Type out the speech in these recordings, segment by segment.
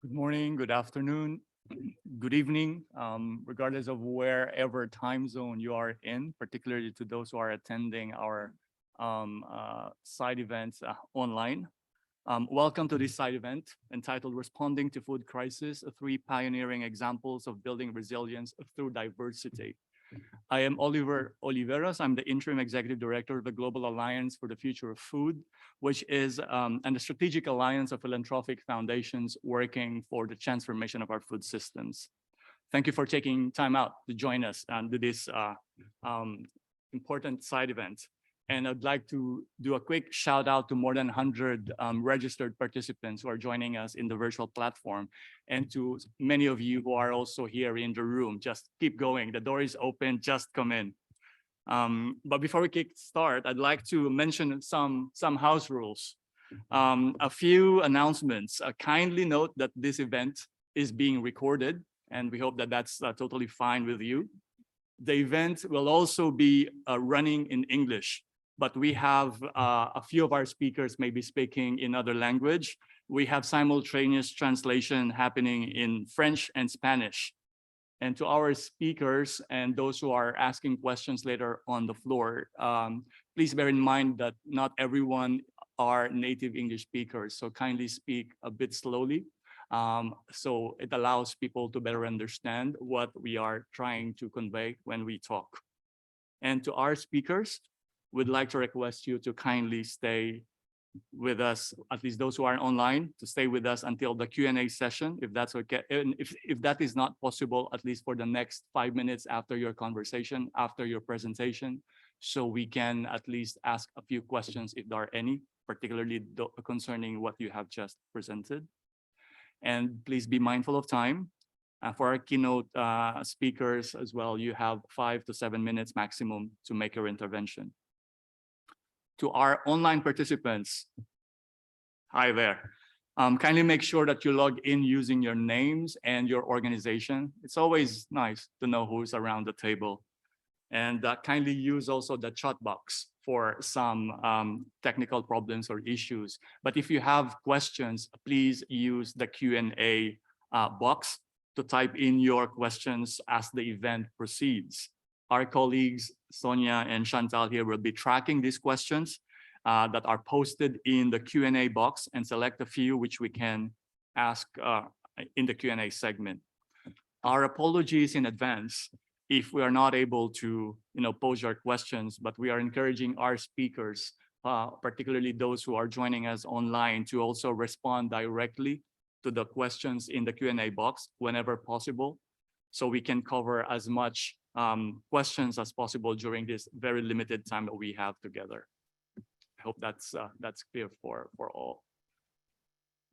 Good morning, good afternoon, good evening, regardless of wherever time zone you are in, particularly to those who are attending our side events online. Welcome to this side event entitled Responding to Food Crisis, Three Pioneering Examples of Building Resilience Through Diversity. I am Oliver Oliveras. I'm the Interim Executive Director of the Global Alliance for the Future of Food, which is a strategic alliance of philanthropic foundations working for the transformation of our food systems. Thank you for taking time out to join us and do this important side event. And I'd like to do a quick shout out to more than 100 registered participants who are joining us in the virtual platform, and to many of you who are also here in the room. Just keep going. The door is open. Just come in. But before we start, I'd like to mention some house rules. A few announcements. Kindly note that this event is being recorded, and we hope that that's totally fine with you. The event will also be running in English, but we have a few of our speakers may be speaking in other language. We have simultaneous translation happening in French and Spanish. And to our speakers and those who are asking questions later on the floor, please bear in mind that not everyone are native English speakers, so kindly speak a bit slowly. So it allows people to better understand what we are trying to convey when we talk. And to our speakers, we'd like to request you to kindly stay with us, at least those who are online, to stay with us until the Q&A session, if that's okay. And if that is not possible, at least for the next 5 minutes after your conversation, after your presentation, so we can at least ask a few questions if there are any, particularly concerning what you have just presented. And please be mindful of time. For our keynote speakers as well, you have 5 to 7 minutes maximum to make your intervention. To our online participants, hi there. Kindly make sure that you log in using your names and your organization. It's always nice to know who's around the table. And kindly use also the chat box for some technical problems or issues. But if you have questions, please use the Q&A box to type in your questions as the event proceeds. Our colleagues, Sonia and Chantal here, will be tracking these questions that are posted in the Q&A box and select a few which we can ask in the Q&A segment. Our apologies in advance if we are not able to pose your questions, but we are encouraging our speakers, particularly those who are joining us online, to also respond directly to the questions in the Q&A box whenever possible, so we can cover as much questions as possible during this very limited time that we have together. I hope that's clear for all.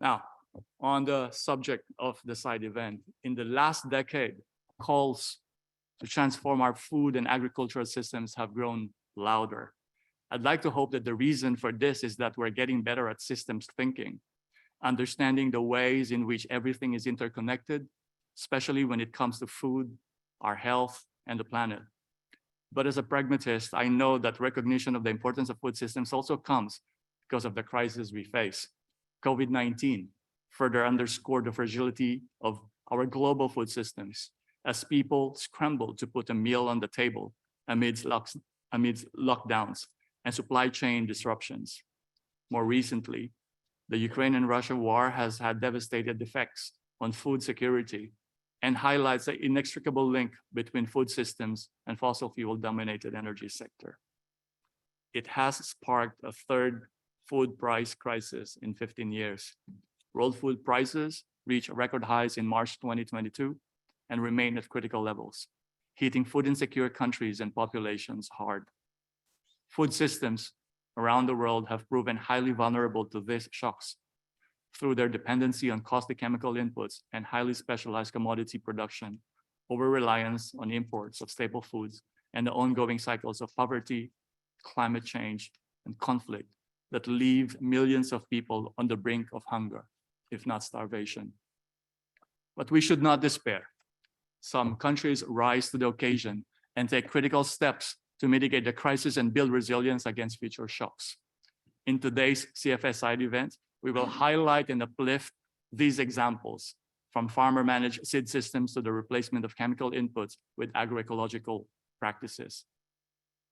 Now, on the subject of the side event, in the last decade, calls to transform our food and agricultural systems have grown louder. I'd like to hope that the reason for this is that we're getting better at systems thinking, understanding the ways in which everything is interconnected, especially when it comes to food, our health, and the planet. But as a pragmatist, I know that recognition of the importance of food systems also comes because of the crisis we face. COVID-19 further underscored the fragility of our global food systems as people scrambled to put a meal on the table amidst lockdowns and supply chain disruptions. More recently, the Ukraine and Russia war has had devastating effects on food security and highlights the inextricable link between food systems and fossil fuel-dominated energy sector. It has sparked a third food price crisis in 15 years. World food prices reached record highs in March 2022 and remain at critical levels, hitting food insecure countries and populations hard. Food systems around the world have proven highly vulnerable to these shocks through their dependency on costly chemical inputs and highly specialized commodity production, over-reliance on imports of staple foods, and the ongoing cycles of poverty, climate change, and conflict that leave millions of people on the brink of hunger, if not starvation. But we should not despair. Some countries rise to the occasion and take critical steps to mitigate the crisis and build resilience against future shocks. In today's CFS side event, we will highlight and uplift these examples, from farmer-managed seed systems to the replacement of chemical inputs with agroecological practices.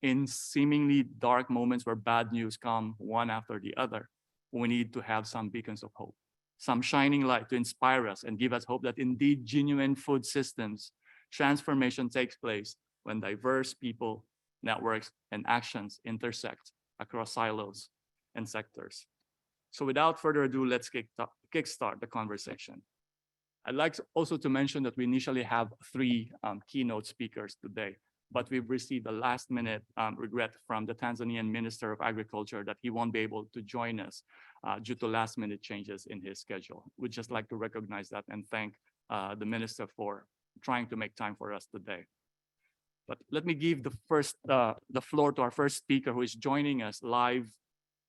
In seemingly dark moments where bad news come one after the other, we need to have some beacons of hope, some shining light to inspire us and give us hope that indeed genuine food systems transformation takes place when diverse people, networks, and actions intersect across silos and sectors. So without further ado, let's kickstart the conversation. I'd like also to mention that we initially have three keynote speakers today, but we've received a last-minute regret from the Tanzanian Minister of Agriculture that he won't be able to join us due to last-minute changes in his schedule. We'd just like to recognize that and thank the Minister for trying to make time for us today. But let me give the floor to our first speaker, who is joining us live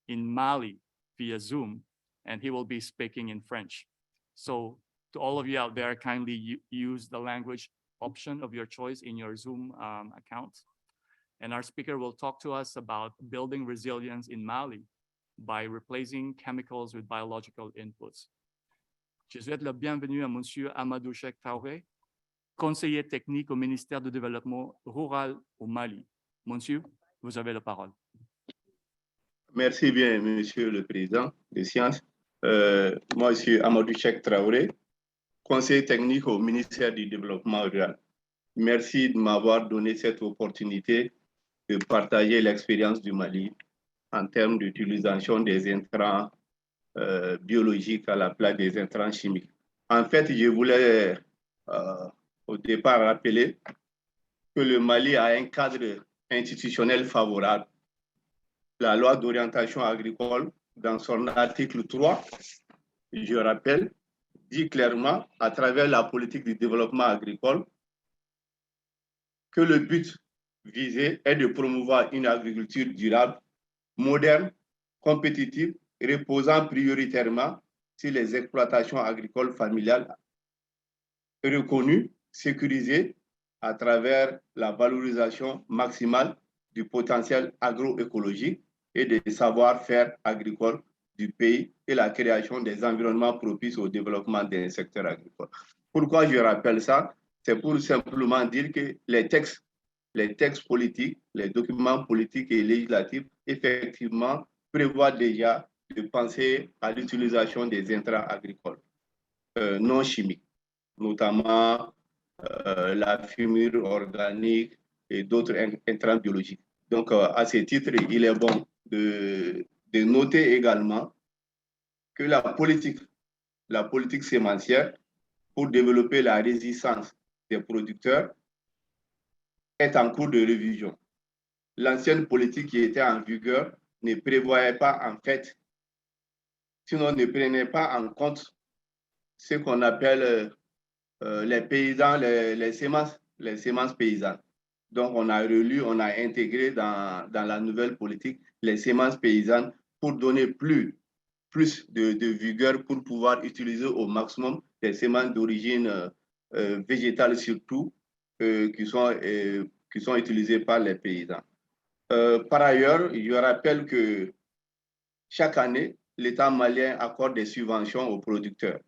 in Mali via Zoom, and he will be speaking in French. So to all of you out there, kindly use the language option of your choice in your Zoom account. And our speaker will talk to us about building resilience in Mali by replacing chemicals with biological inputs. Je souhaite la bienvenue à Monsieur Amadou Cheikh Traoré, conseiller technique au ministère du Développement rural au Mali. Monsieur, vous avez la parole. Merci bien, Monsieur le Président des Sciences. Moi, je suis Amadou Cheikh Traoré, conseiller technique au ministère du Développement rural. Merci de m'avoir donné cette opportunité de partager l'expérience du Mali en termes d'utilisation des intrants biologiques à la place des intrants chimiques. En fait, je voulais au départ rappeler que le Mali a un cadre institutionnel favorable. La loi d'orientation agricole, dans son article 3, je rappelle, dit clairement, à travers la politique du développement agricole, que le but visé est de promouvoir une agriculture durable, moderne, compétitive, reposant prioritairement sur les exploitations agricoles familiales reconnues, sécurisées à travers la valorisation maximale du potentiel agroécologique et des savoir-faire agricoles du pays et la création des environnements propices au développement des secteurs agricoles. Pourquoi je rappelle ça? C'est pour simplement dire que les textes politiques, les documents politiques et législatifs, effectivement, prévoient déjà de penser à l'utilisation des intrants agricoles non chimiques, notamment la fumure organique et d'autres intrants biologiques. Donc, à ce titre, il est bon de noter également que la politique sémencière pour développer la résistance des producteurs est en cours de révision. L'ancienne politique qui était en vigueur ne prévoyait pas, en fait, sinon ne prenait pas en compte ce qu'on appelle les paysans, les semences paysannes. Donc, on a relu, on a intégré dans la nouvelle politique les semences paysannes pour donner plus de vigueur pour pouvoir utiliser au maximum les semences d'origine végétale surtout qui sont utilisées par les paysans. Par ailleurs, je rappelle que chaque année, l'État malien accorde des subventions aux producteurs.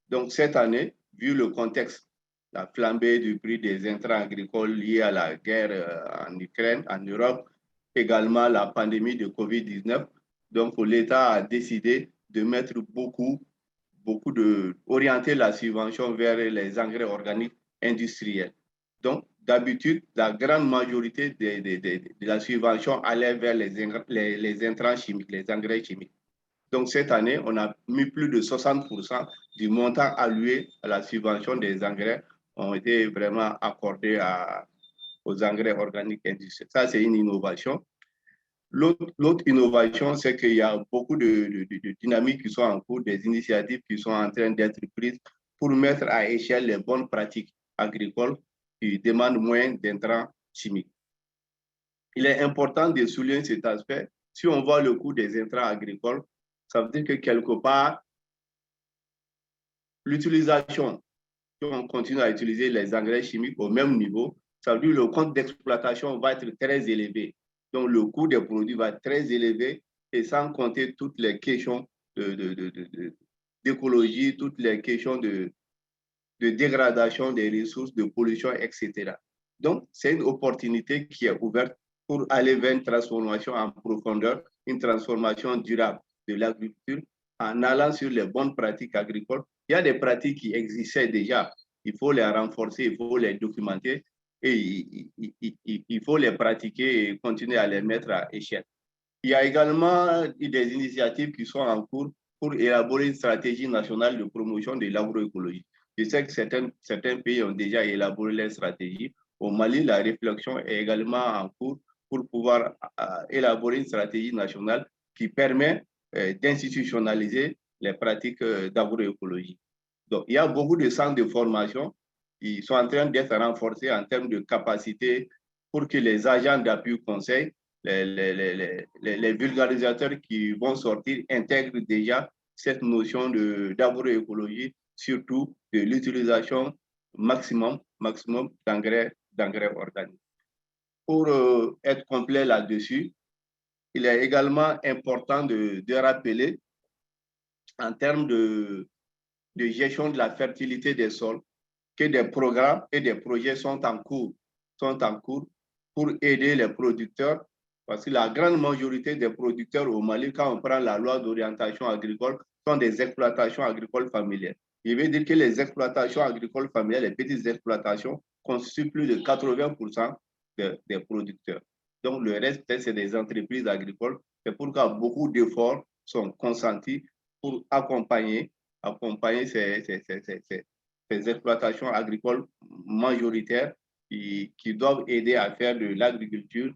Donc, cette année, vu le contexte, la flambée du prix des intrants agricoles liés à la guerre en Ukraine, en Europe, également la pandémie de Covid-19, donc l'État a décidé de mettre orienter la subvention vers les engrais organiques industriels. Donc, d'habitude, la grande majorité de la subvention allait vers les intrants chimiques, les engrais chimiques. Donc, cette année, on a mis plus de 60% du montant alloué à la subvention des engrais ont été vraiment accordés aux engrais organiques industriels. Ça, c'est une innovation. L'autre innovation, c'est qu'il y a beaucoup de dynamiques qui sont en cours, des initiatives qui sont en train d'être prises pour mettre à échelle les bonnes pratiques agricoles qui demandent moins d'intrants chimiques. Il est important de souligner cet aspect. Si on voit le coût des intrants agricoles, ça veut dire que quelque part, l'utilisation, si on continue à utiliser les engrais chimiques au même niveau, ça veut dire que le coût d'exploitation va être très élevé. Donc, le coût des produits va être très élevé et sans compter toutes les questions d'écologie, toutes les questions de dégradation des ressources, de pollution, etc. Donc, c'est une opportunité qui est ouverte pour aller vers une transformation en profondeur, une transformation durable de l'agriculture en allant sur les bonnes pratiques agricoles. Il y a des pratiques qui existaient déjà. Il faut les renforcer, il faut les documenter et il faut les pratiquer et continuer à les mettre à échelle. Il y a également des initiatives qui sont en cours pour élaborer une stratégie nationale de promotion de l'agroécologie. Je sais que certains pays ont déjà élaboré leur stratégie. Au Mali, la réflexion est également en cours pour pouvoir élaborer une stratégie nationale qui permet d'institutionnaliser les pratiques d'agroécologie. Donc, il y a beaucoup de centres de formation qui sont en train d'être renforcés en termes de capacité pour que les agents d'appui conseil, les vulgarisateurs qui vont sortir intègrent déjà cette notion d'agroécologie, surtout de l'utilisation maximum d'engrais organiques. Pour être complet là-dessus, il est également important de rappeler en termes de gestion de la fertilité des sols que des programmes et des projets sont en cours pour aider les producteurs, parce que la grande majorité des producteurs au Mali, quand on prend la loi d'orientation agricole, sont des exploitations agricoles familiales. Je veux dire que les exploitations agricoles familiales, les petites exploitations, constituent plus de 80% des producteurs. Donc, le reste, c'est des entreprises agricoles. C'est pourquoi beaucoup d'efforts sont consentis pour accompagner ces exploitations agricoles majoritaires qui doivent aider à faire de l'agriculture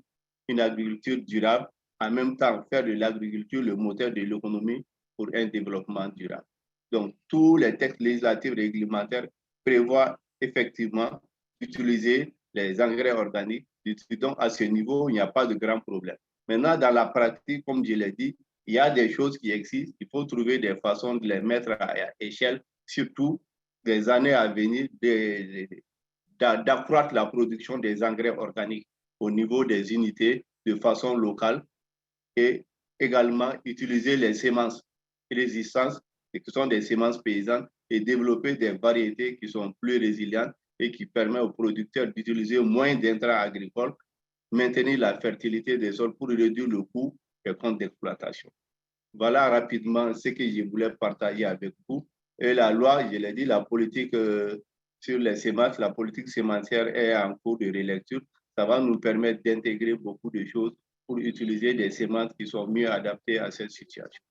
une agriculture durable, en même temps faire de l'agriculture le moteur de l'économie pour un développement durable. Donc, tous les textes législatifs réglementaires prévoient effectivement d'utiliser les engrais organiques. Donc, à ce niveau, il n'y a pas de grand problème. Maintenant, dans la pratique, comme je l'ai dit, il y a des choses qui existent. Il faut trouver des façons de les mettre à échelle, surtout des années à venir, d'accroître la production des engrais organiques au niveau des unités de façon locale et également utiliser les semences résistantes, qui sont des semences paysannes, et développer des variétés qui sont plus résilientes et qui permettent aux producteurs d'utiliser moins d'intrants agricoles, maintenir la fertilité des sols pour réduire le coût des comptes d'exploitation. Voilà rapidement ce que je voulais partager avec vous. Et la loi, je l'ai dit, la politique sur les semences, la politique sémencière est en cours de relecture. Ça va nous permettre d'intégrer beaucoup de choses pour utiliser des semences qui sont mieux adaptées à cette situation.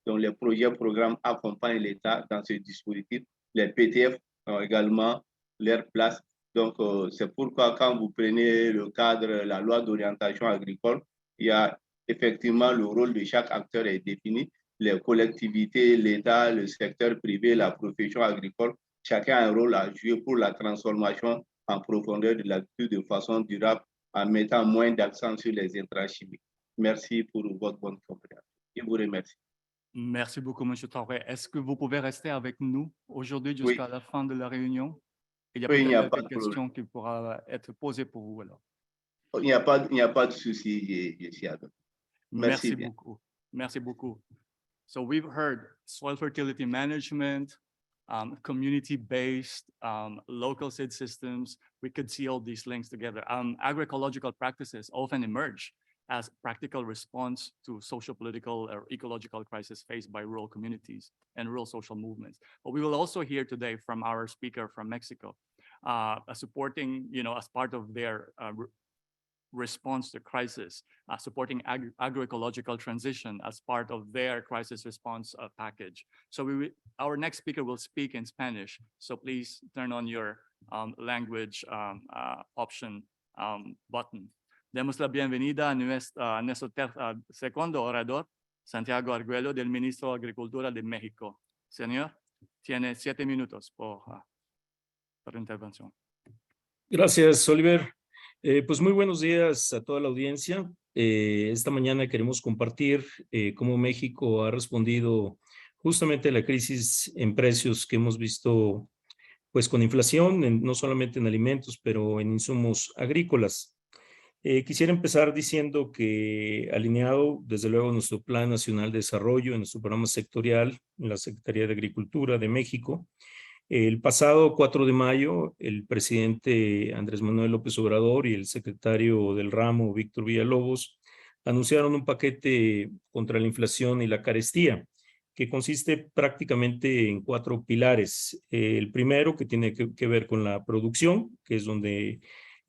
Donc, les projets, programmes accompagnent l'État dans ce dispositif. Les PTF ont également leur place. Donc, c'est pourquoi quand vous prenez le cadre, la loi d'orientation agricole, il y a effectivement le rôle de chaque acteur est défini. Les collectivités, l'État, le secteur privé, la profession agricole, chacun a un rôle à jouer pour la transformation en profondeur de l'agriculture de façon durable en mettant moins d'accent sur les intrants chimiques. Merci pour votre bonne compréhension. Je vous remercie. Merci beaucoup, M. Traoré. Est-ce que vous pouvez rester avec nous aujourd'hui jusqu'à la fin de la réunion? Il y a peut-être quelques questions qui pourront être posées pour vous alors. Il n'y a pas de souci, je suis avec. Merci beaucoup. Merci beaucoup. So we've heard soil fertility management, community-based, local seed systems. We could see all these links together. Agroecological practices often emerge as practical response to social, political, or ecological crisis faced by rural communities and rural social movements. But we will also hear today from our speaker from Mexico, supporting, as part of their response to crisis, supporting agroecological transition as part of their crisis response package. So our next speaker will speak in Spanish. So please turn on your language option button. Demos la bienvenida a nuestro segundo orador, Santiago Arguello, del Ministro de Agricultura de México. Señor, tiene 7 minutos por intervención. Gracias, Oliver. Pues muy buenos días a toda la audiencia. Esta mañana queremos compartir cómo México ha respondido justamente a la crisis en precios que hemos visto pues con inflación, no solamente en alimentos, pero en insumos agrícolas. Quisiera empezar diciendo que alineado, desde luego, nuestro Plan Nacional de Desarrollo, en nuestro programa sectorial, en la Secretaría de Agricultura de México, el pasado 4 de mayo, el presidente Andrés Manuel López Obrador y el secretario del ramo, Víctor Villalobos, anunciaron un paquete contra la inflación y la carestía, que consiste prácticamente en 4 pilares. El primero, que tiene que ver con la producción, que es donde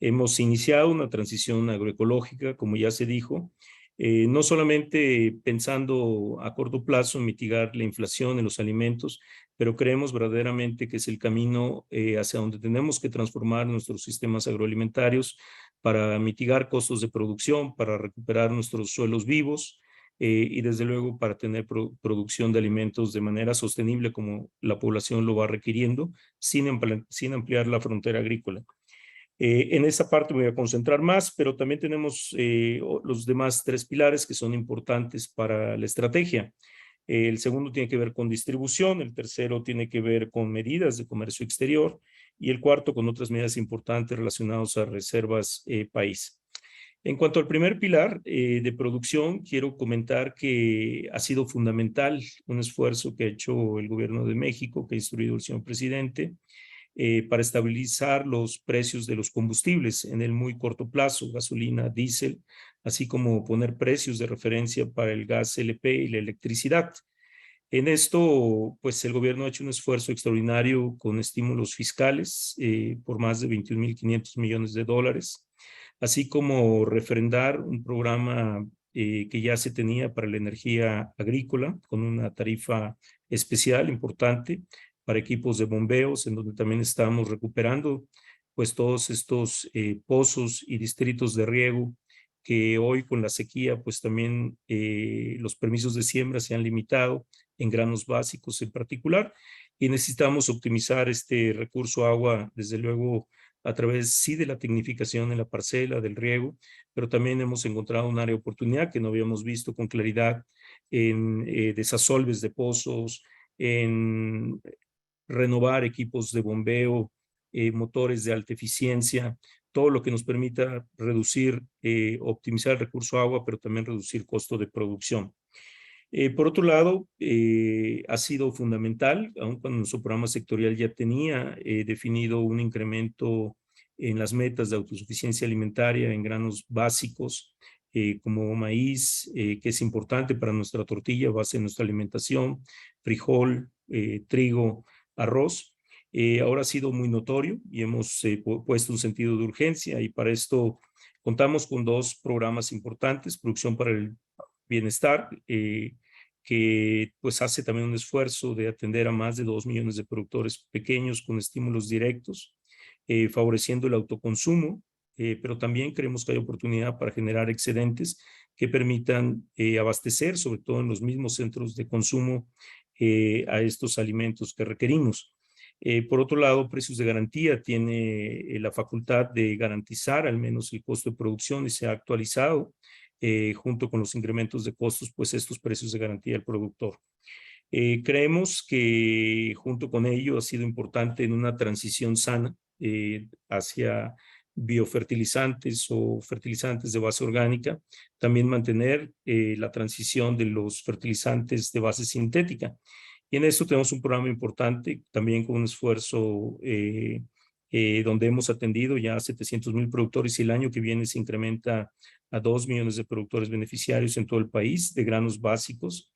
hemos iniciado una transición agroecológica, como ya se dijo, no solamente pensando a corto plazo en mitigar la inflación en los alimentos, pero creemos verdaderamente que es el camino hacia donde tenemos que transformar nuestros sistemas agroalimentarios para mitigar costos de producción, para recuperar nuestros suelos vivos y desde luego para tener producción de alimentos de manera sostenible como la población lo va requiriendo, sin ampliar la frontera agrícola. En esa parte me voy a concentrar más, pero también tenemos los demás 3 pilares que son importantes para la estrategia. El segundo tiene que ver con distribución, el tercero tiene que ver con medidas de comercio exterior y el cuarto con otras medidas importantes relacionadas a reservas país. En cuanto al primer pilar de producción, quiero comentar que ha sido fundamental un esfuerzo que ha hecho el gobierno de México, que ha instruido el señor presidente, para estabilizar los precios de los combustibles en el muy corto plazo, gasolina, diésel, así como poner precios de referencia para el gas LP y la electricidad. En esto, pues el gobierno ha hecho un esfuerzo extraordinario con estímulos fiscales por más de 21.500 millones de dólares, así como refrendar un programa que ya se tenía para la energía agrícola con una tarifa especial importante para equipos de bombeos, en donde también estamos recuperando pues todos estos pozos y distritos de riego que hoy con la sequía pues también los permisos de siembra se han limitado en granos básicos en particular y necesitamos optimizar este recurso agua desde luego a través sí de la tecnificación en la parcela, del riego, pero también hemos encontrado un área de oportunidad que no habíamos visto con claridad en desasolves de pozos, en renovar equipos de bombeo, motores de alta eficiencia, todo lo que nos permita reducir, optimizar el recurso agua, pero también reducir costo de producción. Por otro lado, ha sido fundamental, aun cuando nuestro programa sectorial ya tenía definido un incremento en las metas de autosuficiencia alimentaria en granos básicos, como maíz, que es importante para nuestra tortilla, base de nuestra alimentación, frijol, trigo, arroz. Ahora ha sido muy notorio y hemos puesto un sentido de urgencia y para esto contamos con 2 programas importantes, Producción para el Bienestar, que pues hace también un esfuerzo de atender a más de 2 millones de productores pequeños con estímulos directos, favoreciendo el autoconsumo, pero también creemos que hay oportunidad para generar excedentes que permitan abastecer, sobre todo en los mismos centros de consumo, a estos alimentos que requerimos. Por otro lado, Precios de Garantía tiene la facultad de garantizar al menos el costo de producción y se ha actualizado junto con los incrementos de costos, pues estos precios de garantía del productor. Creemos que junto con ello ha sido importante en una transición sana hacia biofertilizantes o fertilizantes de base orgánica, también mantener la transición de los fertilizantes de base sintética. Y en esto tenemos un programa importante, también con un esfuerzo donde hemos atendido ya a 700,000 productores y el año que viene se incrementa a 2 millones de productores beneficiarios en todo el país de granos básicos,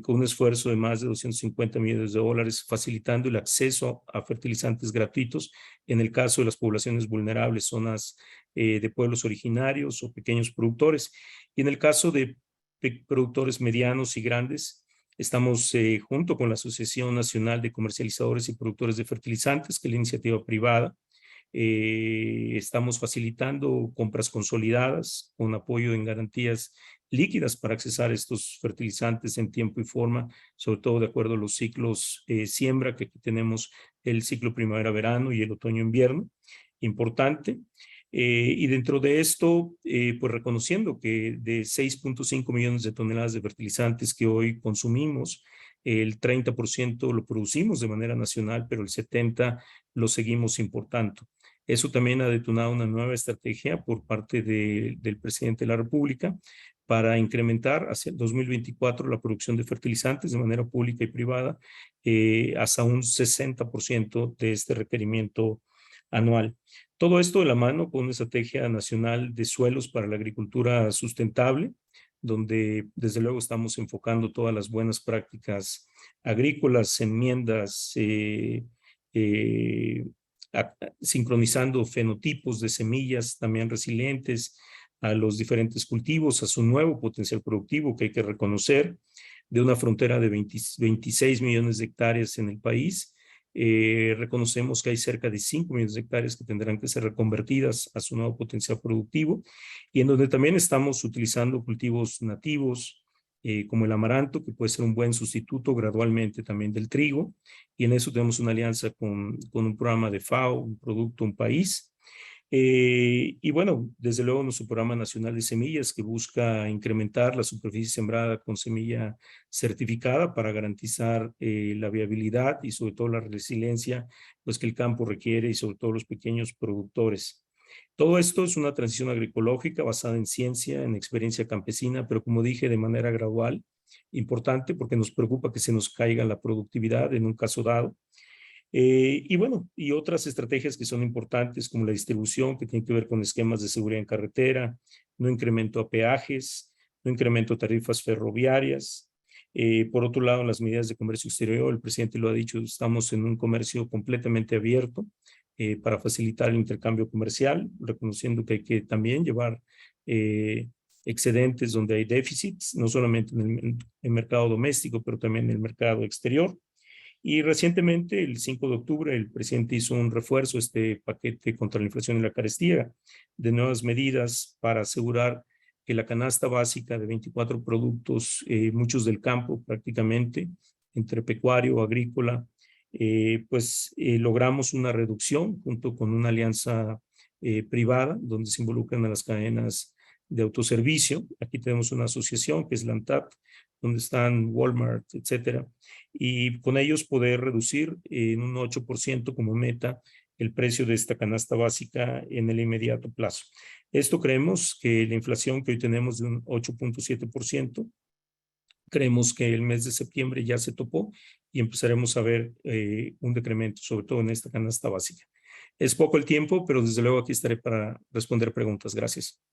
con un esfuerzo de más de 250 millones de dólares, facilitando el acceso a fertilizantes gratuitos en el caso de las poblaciones vulnerables, zonas de pueblos originarios o pequeños productores. Y en el caso de productores medianos y grandes, estamos junto con la Asociación Nacional de Comercializadores y Productores de Fertilizantes, que es la iniciativa privada. Estamos facilitando compras consolidadas con apoyo en garantías líquidas para accesar estos fertilizantes en tiempo y forma, sobre todo de acuerdo a los ciclos siembra, que aquí tenemos el ciclo primavera-verano y el otoño-invierno, importante. Y dentro de esto, pues reconociendo que de 6.5 millones de toneladas de fertilizantes que hoy consumimos, el 30% lo producimos de manera nacional, pero el 70% lo seguimos importando. Eso también ha detonado una nueva estrategia por parte del presidente de la República para incrementar hacia el 2024 la producción de fertilizantes de manera pública y privada hasta un 60% de este requerimiento anual. Todo esto de la mano con una estrategia nacional de suelos para la agricultura sustentable, donde desde luego estamos enfocando todas las buenas prácticas agrícolas, enmiendas, sincronizando fenotipos de semillas también resilientes a los diferentes cultivos, a su nuevo potencial productivo que hay que reconocer, de una frontera de 26 millones de hectáreas en el país. Reconocemos que hay cerca de 5 millones de hectáreas que tendrán que ser reconvertidas a su nuevo potencial productivo y en donde también estamos utilizando cultivos nativos como el amaranto, que puede ser un buen sustituto gradualmente también del trigo, y en eso tenemos una alianza con un programa de FAO, un producto, un país. Y bueno, desde luego nuestro programa nacional de semillas que busca incrementar la superficie sembrada con semilla certificada para garantizar la viabilidad y sobre todo la resiliencia pues, que el campo requiere y sobre todo los pequeños productores. Todo esto es una transición agroecológica basada en ciencia, en experiencia campesina, pero como dije, de manera gradual, importante porque nos preocupa que se nos caiga la productividad en un caso dado. Y bueno, y otras estrategias que son importantes como la distribución, que tiene que ver con esquemas de seguridad en carretera, no incremento a peajes, no incremento a tarifas ferroviarias. Por otro lado, las medidas de comercio exterior, el presidente lo ha dicho, estamos en un comercio completamente abierto para facilitar el intercambio comercial, reconociendo que hay que también llevar excedentes donde hay déficits, no solamente en el mercado doméstico, pero también en el mercado exterior. Y recientemente, el 5 de octubre, el presidente hizo un refuerzo, este paquete contra la inflación y la carestía, de nuevas medidas para asegurar que la canasta básica de 24 productos, muchos del campo prácticamente, entre pecuario, agrícola, logramos una reducción junto con una alianza privada, donde se involucran a las cadenas de autoservicio. Aquí tenemos una asociación que es la ANTAP, donde están Walmart, etcétera, y con ellos poder reducir en un 8% como meta el precio de esta canasta básica en el inmediato plazo. Esto creemos que la inflación que hoy tenemos de un 8.7%, creemos que el mes de septiembre ya se topó y empezaremos a ver un decremento, sobre todo en esta canasta básica. Es poco el tiempo, pero desde luego aquí estaré para responder preguntas. Gracias.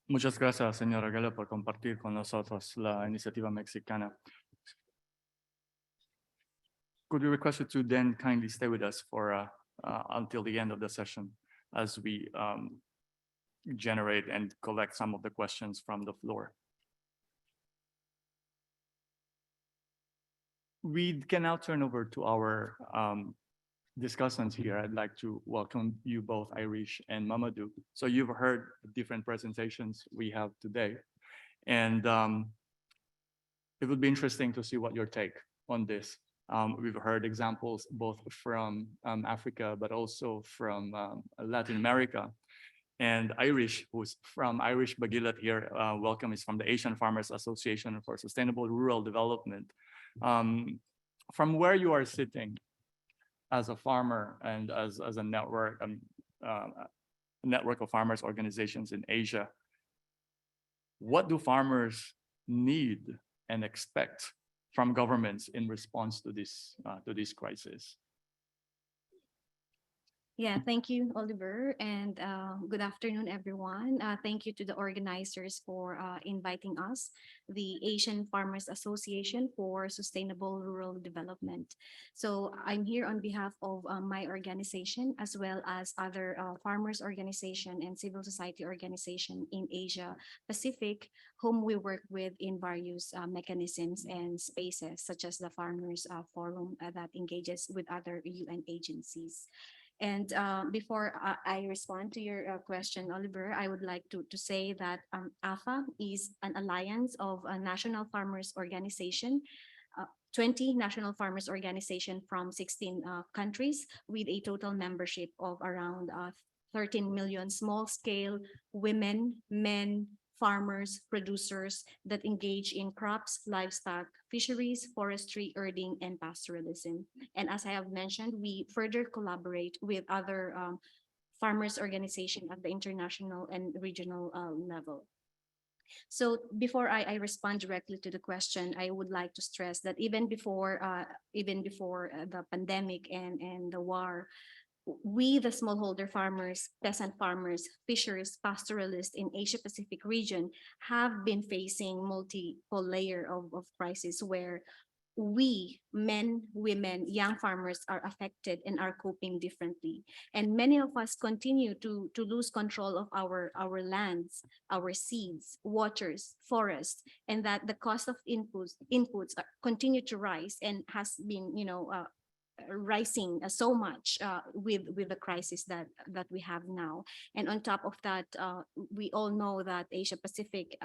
Muchas gracias, señora Gala, por compartir con nosotros la iniciativa mexicana. Could we request you to then kindly stay with us for until the end of the session as we generate and collect some of the questions from the floor. We can now turn over to our discussants here. I'd like to welcome you both, Irish and Mamadou. So you've heard different presentations we have today, and it would be interesting to see what your take on this. We've heard examples both from Africa, but also from Latin America. And Irish, who's from Irish Bagilat here, welcome, is from the Asian Farmers Association for Sustainable Rural Development. From where you are sitting as a farmer and as a network of farmers organizations in Asia, what do farmers need and expect from governments in response to this crisis? Yeah, thank you, Oliver, and good afternoon, everyone. Thank you to the organizers for inviting us, the Asian Farmers Association for Sustainable Rural Development. So I'm here on behalf of my organization, as well as other farmers organization and civil society organization in Asia Pacific, whom we work with in various mechanisms and spaces, such as the Farmers Forum that engages with other UN agencies. And before I respond to your question, Oliver, I would like to say that AFA is an alliance of a national farmers organization, 20 national farmers organization from 16 countries, with a total membership of around 13 million small-scale women, men, farmers, producers that engage in crops, livestock, fisheries, forestry, herding, and pastoralism. And as I have mentioned, we further collaborate with other farmers organization at the international and regional level. So before I respond directly to the question, I would like to stress that even before the pandemic and the war, we, the smallholder farmers, peasant farmers, fishers, pastoralists in Asia Pacific region have been facing multiple layer of crisis where we, men, women, young farmers are affected and are coping differently. And many of us continue to lose control of our lands, our seeds, waters, forests, and that the cost of continue to rise and has been, rising so much with the crisis that we have now. And on top of that, we all know that Asia Pacific,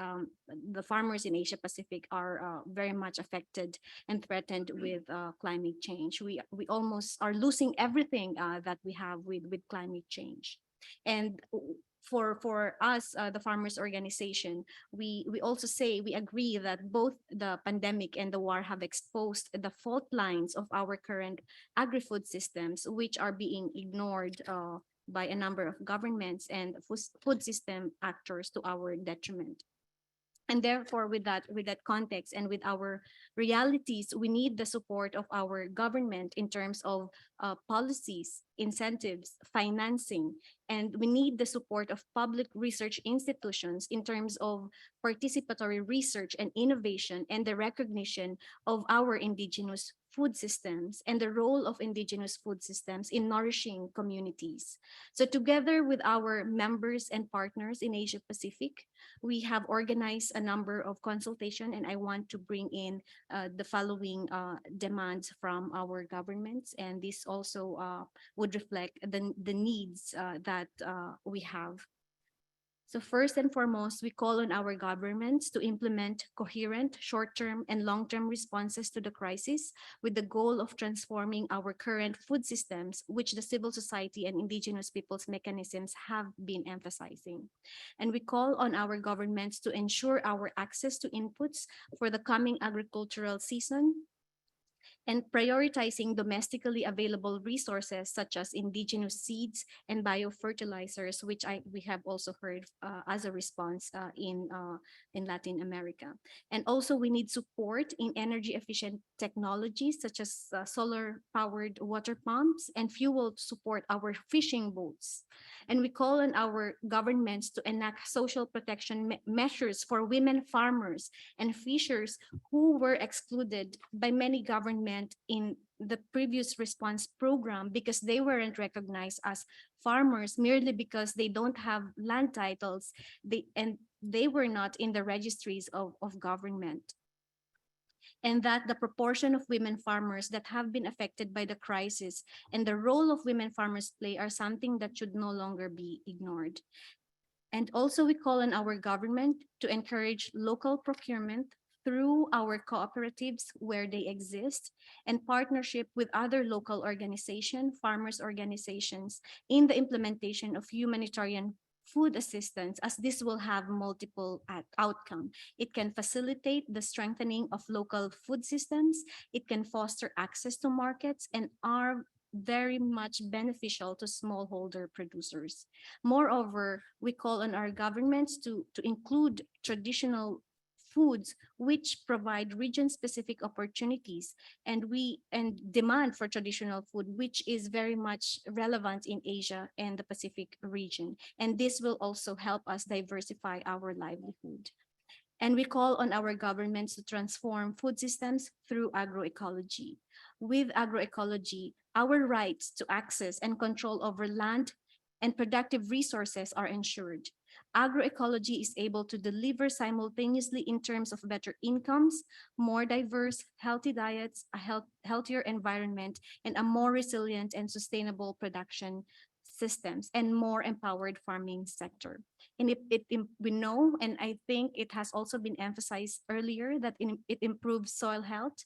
the farmers in Asia Pacific are very much affected and threatened with climate change. We almost are losing everything that we have with climate change. And for us, the farmers organization, we also say we agree that both the pandemic and the war have exposed the fault lines of our current agri-food systems, which are being ignored by a number of governments and food system actors to our detriment. And therefore, with that context and with our realities, we need the support of our government in terms of policies, incentives, financing, and we need the support of public research institutions in terms of participatory research and innovation and the recognition of our indigenous food systems and the role of indigenous food systems in nourishing communities. So together with our members and partners in Asia Pacific, we have organized a number of consultation, and I want to bring in the following demands from our governments, and this also would reflect the needs that we have. So first and foremost, we call on our governments to implement coherent short-term and long-term responses to the crisis with the goal of transforming our current food systems, which the civil society and indigenous peoples mechanisms have been emphasizing. And we call on our governments to ensure our access to inputs for the coming agricultural season, and prioritizing domestically available resources such as indigenous seeds and biofertilizers, which we have also heard as a response in Latin America. And also we need support in energy efficient technologies such as solar powered water pumps and fuel to support our fishing boats. And we call on our governments to enact social protection measures for women farmers and fishers who were excluded by many government in the previous response program because they weren't recognized as farmers merely because they don't have land titles, and they were not in the registries of government. And that the proportion of women farmers that have been affected by the crisis and the role of women farmers play are something that should no longer be ignored. And also we call on our government to encourage local procurement through our cooperatives where they exist and partnership with other local organizations, farmers organizations in the implementation of humanitarian food assistance, as this will have multiple outcome. It can facilitate the strengthening of local food systems, it can foster access to markets, and are very much beneficial to smallholder producers. Moreover, we call on our governments to include traditional foods which provide region-specific opportunities, and demand for traditional food, which is very much relevant in Asia and the Pacific region. And this will also help us diversify our livelihood. And we call on our governments to transform food systems through agroecology. With agroecology, our rights to access and control over land and productive resources are ensured. Agroecology is able to deliver simultaneously in terms of better incomes, more diverse, healthy diets, a healthier environment, and a more resilient and sustainable production systems and more empowered farming sector. And we know, and I think it has also been emphasized earlier, that it improves soil health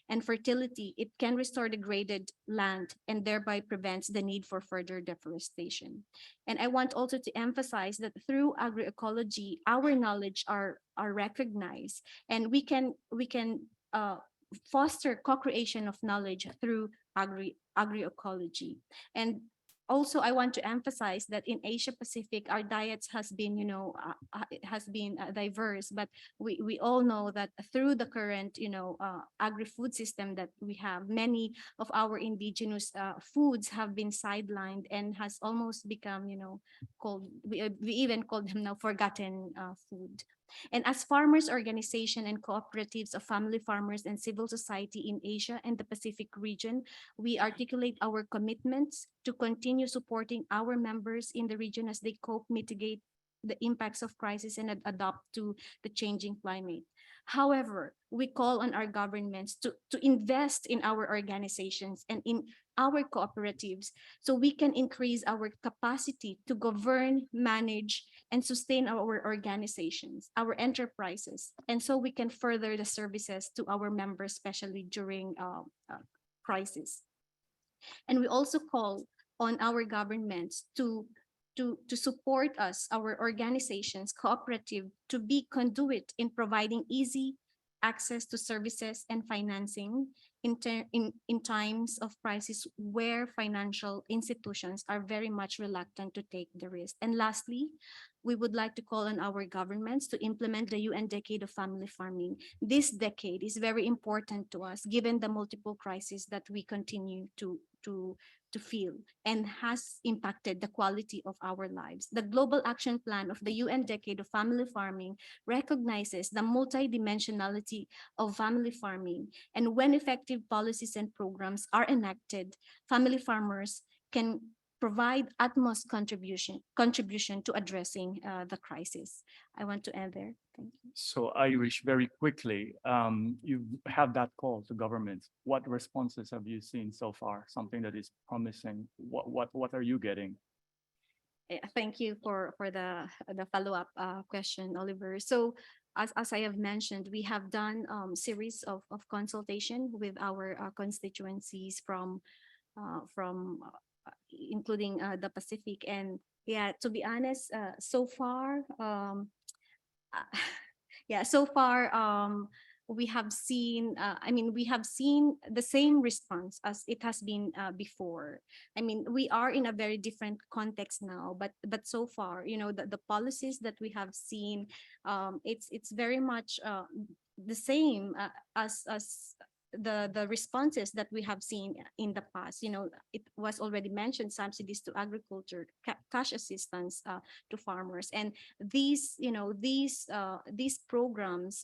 and fertility. It can restore degraded land and thereby prevents the need for further deforestation. And I want also to emphasize that through agroecology, our knowledge are recognized, and we can foster co-creation of knowledge through agroecology. And also, I want to emphasize that in Asia Pacific, our diets has been, it has been diverse, but we all know that through the current, agri-food system that we have, many of our indigenous foods have been sidelined and has almost become, called, we even call them now forgotten food. And as farmers organization and cooperatives of family farmers and civil society in Asia and the Pacific region, we articulate our commitments to continue supporting our members in the region as they cope, mitigate the impacts of crisis, and adapt to the changing climate. However, we call on our governments to invest in our organizations and in our cooperatives so we can increase our capacity to govern, manage, and sustain our organizations, our enterprises, and so we can further the services to our members, especially during crisis. And we also call on our governments to support us, our organizations, cooperative, to be conduit in providing easy access to services and financing in times of crisis where financial institutions are very much reluctant to take the risk. And lastly, we would like to call on our governments to implement the UN Decade of Family Farming. This decade is very important to us, given the multiple crises that we continue to feel and has impacted the quality of our lives. The Global Action Plan of the UN Decade of Family Farming recognizes the multidimensionality of family farming. And when effective policies and programs are enacted, family farmers can provide utmost contribution to addressing the crisis. I want to end there. Thank you. So Irish, very quickly, you have that call to governments. What responses have you seen so far? Something that is promising. What are you getting? Thank you for the follow-up question, Oliver. So as I have mentioned, we have done series of consultation with our constituencies from including the Pacific. And yeah, to be honest, so far, we have seen, we have seen the same response as it has been before. I mean, we are in a very different context now, but so far, the policies that we have seen, it's very much the same as the responses that we have seen in the past. It was already mentioned, subsidies to agriculture, cash assistance to farmers, and these programs,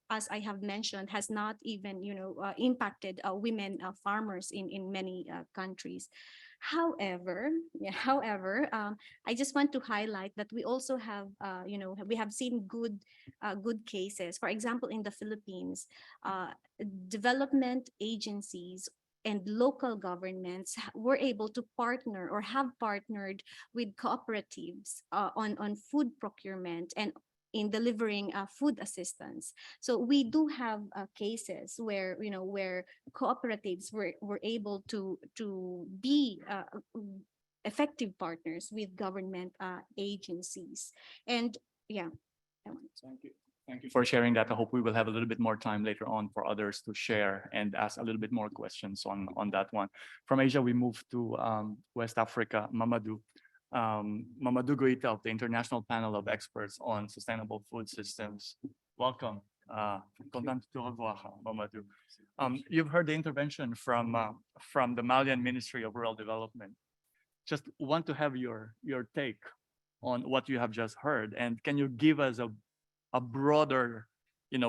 as I have mentioned, has not even impacted women farmers in many countries. However, I just want to highlight that we also have we have seen good cases. For example, in the Philippines, development agencies and local governments were able to partner or have partnered with cooperatives on food procurement and in delivering food assistance. So we do have cases where where cooperatives were able to be effective partners with government agencies. And yeah. Thank you. Thank you for sharing that. I hope we will have a little bit more time later on for others to share and ask a little bit more questions on that one. From Asia, we move to West Africa, Mamadou. Mamadou Goita of the International Panel of Experts on Sustainable Food Systems. Welcome. Content to revoir, Mamadou. You've heard the intervention from the Malian Ministry of Rural Development. Just want to have your take on what you have just heard, and can you give us a broader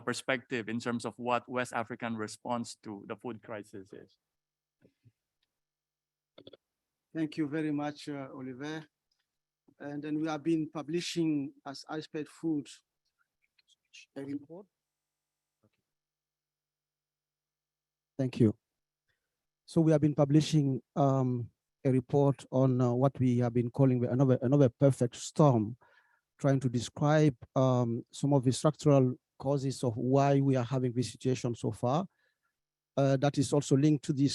perspective in terms of what West African response to the food crisis is? Thank you very much, Oliver. And then we have been publishing as iSped Food a report. Thank you. So we have been publishing a report on what we have been calling another perfect storm, trying to describe some of the structural causes of why we are having this situation so far. That is also linked to the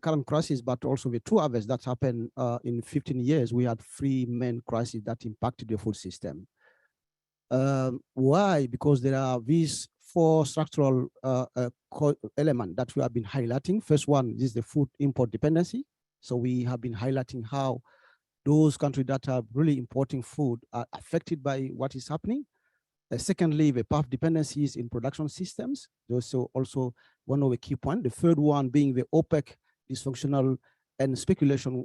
current crisis, but also the two others that happened in 15 years. We had three main crises that impacted the food system. Why? Because there are these four structural elements that we have been highlighting. First one is the food import dependency. So we have been highlighting how those countries that are really importing food are affected by what is happening. Secondly, the path dependencies in production systems. Those are also one of the key points. The third one being the OPEC dysfunctional and speculation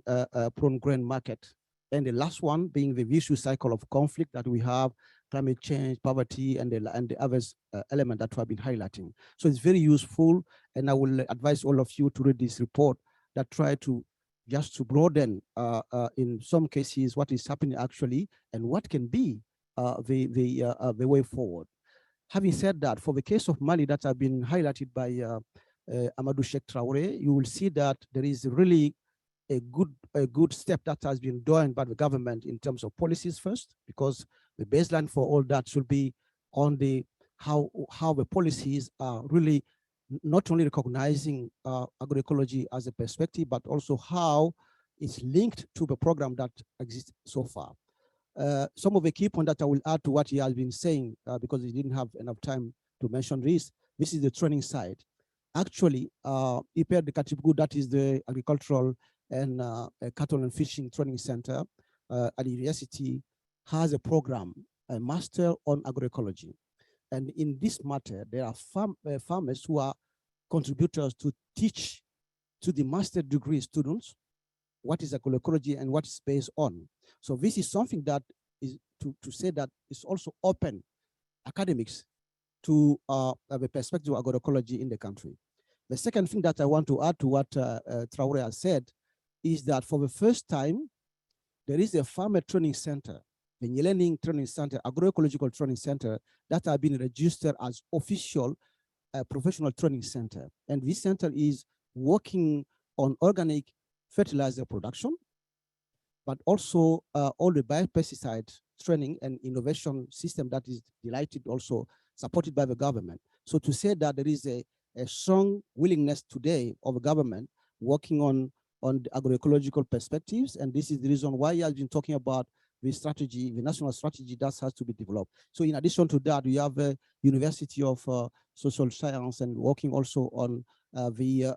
prone grain market. And the last one being the vicious cycle of conflict that we have, climate change, poverty, and the other element that we have been highlighting. So it's very useful, and I will advise all of you to read this report that try to just to broaden in some cases what is happening actually and what can be the way forward. Having said that, for the case of Mali that have been highlighted by Amadou Sheikh Traoré, you will see that there is really a good step that has been done by the government in terms of policies first, because the baseline for all that should be on the how the policies are really not only recognizing agroecology as a perspective, but also how it's linked to the program that exists so far. Some of the key points that I will add to what he has been saying, because he didn't have enough time to mention this is the training side. Actually, IPER de Katibgu, that is the agricultural and cattle and fishing training center at the university, has a program, a master on agroecology. And in this matter, there are farmers who are contributors to teach to the master degree students what is agroecology and what is based on. So this is something that is to say that it's also open academics to the perspective of agroecology in the country. The second thing that I want to add to what Traoré has said is that for the first time, there is a farmer training center, the Nyelening Training Center, agroecological training center, that have been registered as official professional training center. And this center is working on organic fertilizer production, but also all the biopesticide training and innovation system that is delighted also supported by the government. So to say that there is a strong willingness today of the government working on the agroecological perspectives, and this is the reason why he has been talking about the strategy, the national strategy that has to be developed. So in addition to that, we have a University of Social Science and working also on the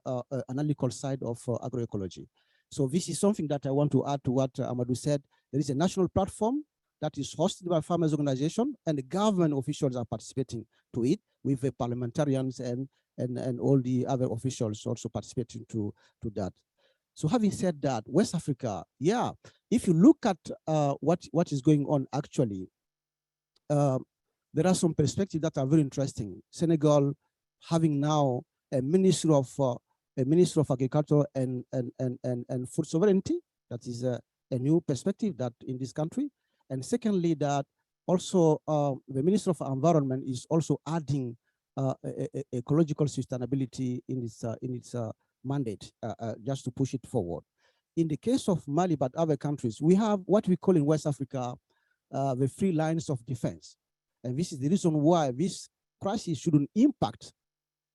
analytical side of agroecology. So this is something that I want to add to what Amadou said. There is a national platform that is hosted by farmers organization, and the government officials are participating to it with the parliamentarians and all the other officials also participating to that. So having said that, West Africa, yeah, if you look at what is going on actually, there are some perspectives that are very interesting. Senegal having now a Ministry of Agriculture and Food Sovereignty. That is a new perspective that in this country. And secondly, that also the Minister of Environment is also adding ecological sustainability in its mandate, just to push it forward. In the case of Mali, but other countries, we have what we call in West Africa the 3 lines of defense. And this is the reason why this crisis shouldn't impact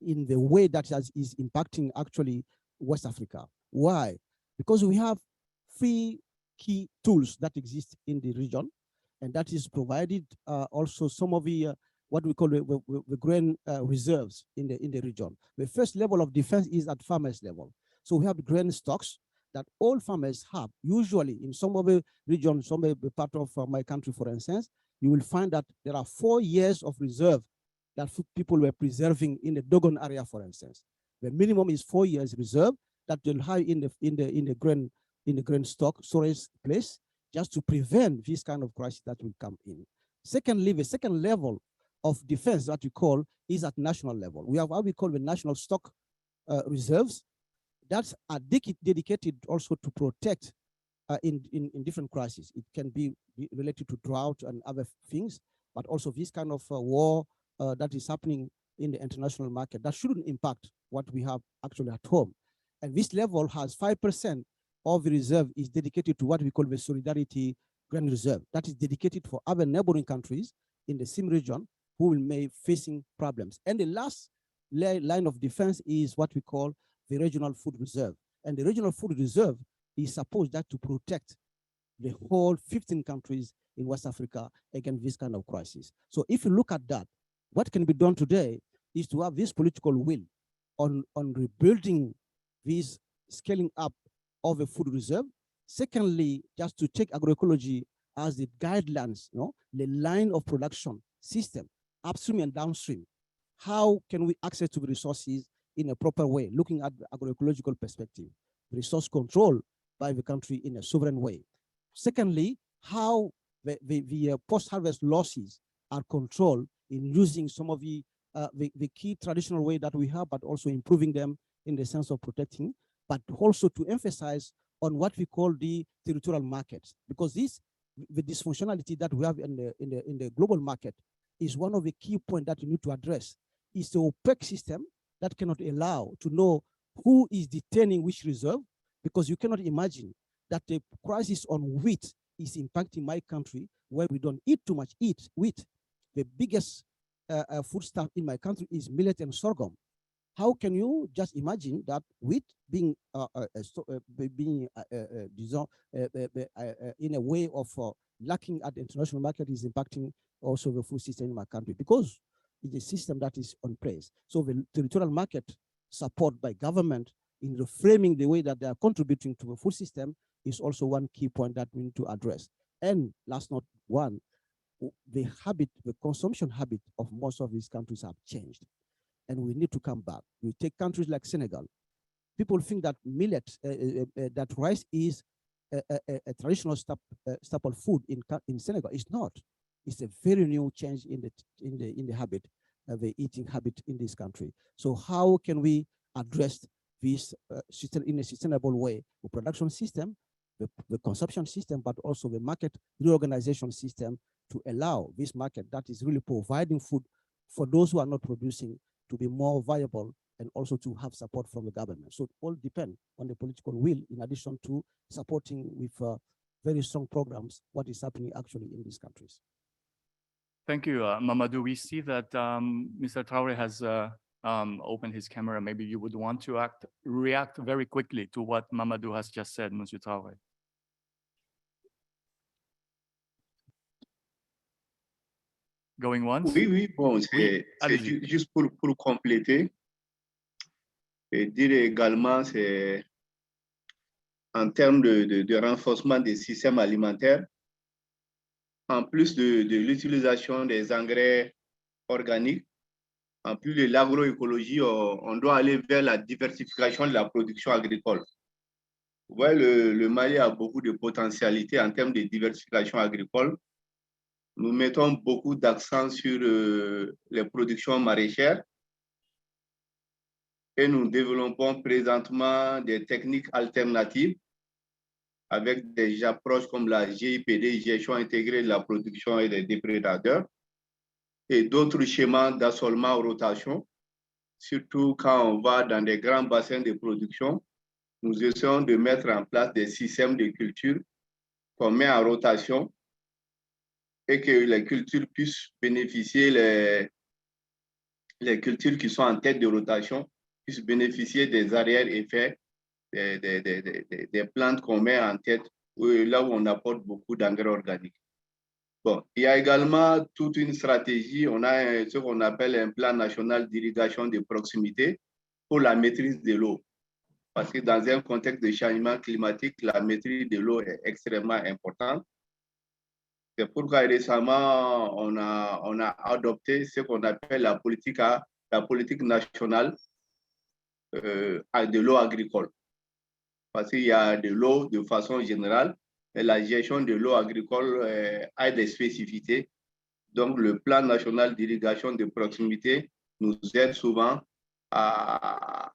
in the way that is impacting actually West Africa. Why? Because we have 3 key tools that exist in the region, and that is provided also some of the what we call the grain reserves in the region. The first level of defense is at farmers level. So we have grain stocks that all farmers have. Usually in some of the regions, some of the part of my country, for instance, you will find that there are 4 years of reserve that people were preserving in the Dogon area, for instance. The minimum is 4 years reserve that they'll have in the grain stock storage place, just to prevent this kind of crisis that will come in. Secondly, the second level of defense that we call is at national level. We have what we call the national stock reserves that are dedicated also to protect in different crises. It can be related to drought and other things, but also this kind of war that is happening in the international market that shouldn't impact what we have actually at home. And this level has 5% of the reserve is dedicated to what we call the Solidarity Grand Reserve. That is dedicated for other neighboring countries in the same region who will be facing problems. And the last line of defense is what we call the Regional Food Reserve. And the Regional Food Reserve is supposed that to protect the whole 15 countries in West Africa against this kind of crisis. So if you look at that, what can be done today is to have this political will on rebuilding this scaling up of a food reserve. Secondly, just to take agroecology as the guidelines, the line of production system, upstream and downstream. How can we access to the resources in a proper way, looking at the agroecological perspective, resource control by the country in a sovereign way. Secondly, how the post-harvest losses are controlled in using some of the key traditional way that we have, but also improving them in the sense of protecting, but also to emphasize on what we call the territorial markets, because the dysfunctionality that we have in the global market is one of the key points that you need to address. It's the opaque system that cannot allow to know who is detaining which reserve, because you cannot imagine that the crisis on wheat is impacting my country where we don't eat too much wheat. The biggest foodstuff in my country is millet and sorghum. How can you just imagine that wheat being in a way of lacking at the international market is impacting also the food system in my country, because it's a system that is on place. So the territorial market support by government in reframing the way that they are contributing to the food system is also one key point that we need to address. And last not one, the consumption habit of most of these countries have changed, and we need to come back. We take countries like Senegal. People think that millet, that rice is a traditional staple food in Senegal. It's not. It's a very new change in the habit, the eating habit in this country. So how can we address this system in a sustainable way? The production system, the consumption system, but also the market reorganization system to allow this market that is really providing food for those who are not producing to be more viable, and also to have support from the government. So it all depends on the political will, in addition to supporting with very strong programs what is happening actually in these countries. Thank you, Mamadou. We see that Mr. Traore has opened his camera. Maybe you would want to react very quickly to what Mamadou has just said, Monsieur Traore. Going once? Oui, bon, c'est juste pour compléter et dire également, c'est en termes de renforcement des systèmes alimentaires, en plus de l'utilisation des engrais organiques, en plus de l'agroécologie, on doit aller vers la diversification de la production agricole. Vous voyez, le Mali a beaucoup de potentialités en termes de diversification agricole. Nous mettons beaucoup d'accent sur les productions maraîchères et nous développons présentement des techniques alternatives avec des approches comme la GIPD, gestion intégrée de la production et des déprédateurs, et d'autres schémas d'assolement en rotation, surtout quand on va dans des grands bassins de production. Nous essayons de mettre en place des systèmes de culture qu'on met en rotation et que les cultures puissent bénéficier, les cultures qui sont en tête de rotation puissent bénéficier des arrière-effets des plantes qu'on met en tête, là où on apporte beaucoup d'engrais organiques. Bon, il y a également toute une stratégie. On a ce qu'on appelle un plan national d'irrigation de proximité pour la maîtrise de l'eau. Parce que dans un contexte de changement climatique, la maîtrise de l'eau est extrêmement importante. C'est pourquoi récemment, on a adopté ce qu'on appelle la politique nationale de l'eau agricole. Parce qu'il y a de l'eau de façon générale, et la gestion de l'eau agricole a des spécificités. Donc, le plan national d'irrigation de proximité nous aide souvent à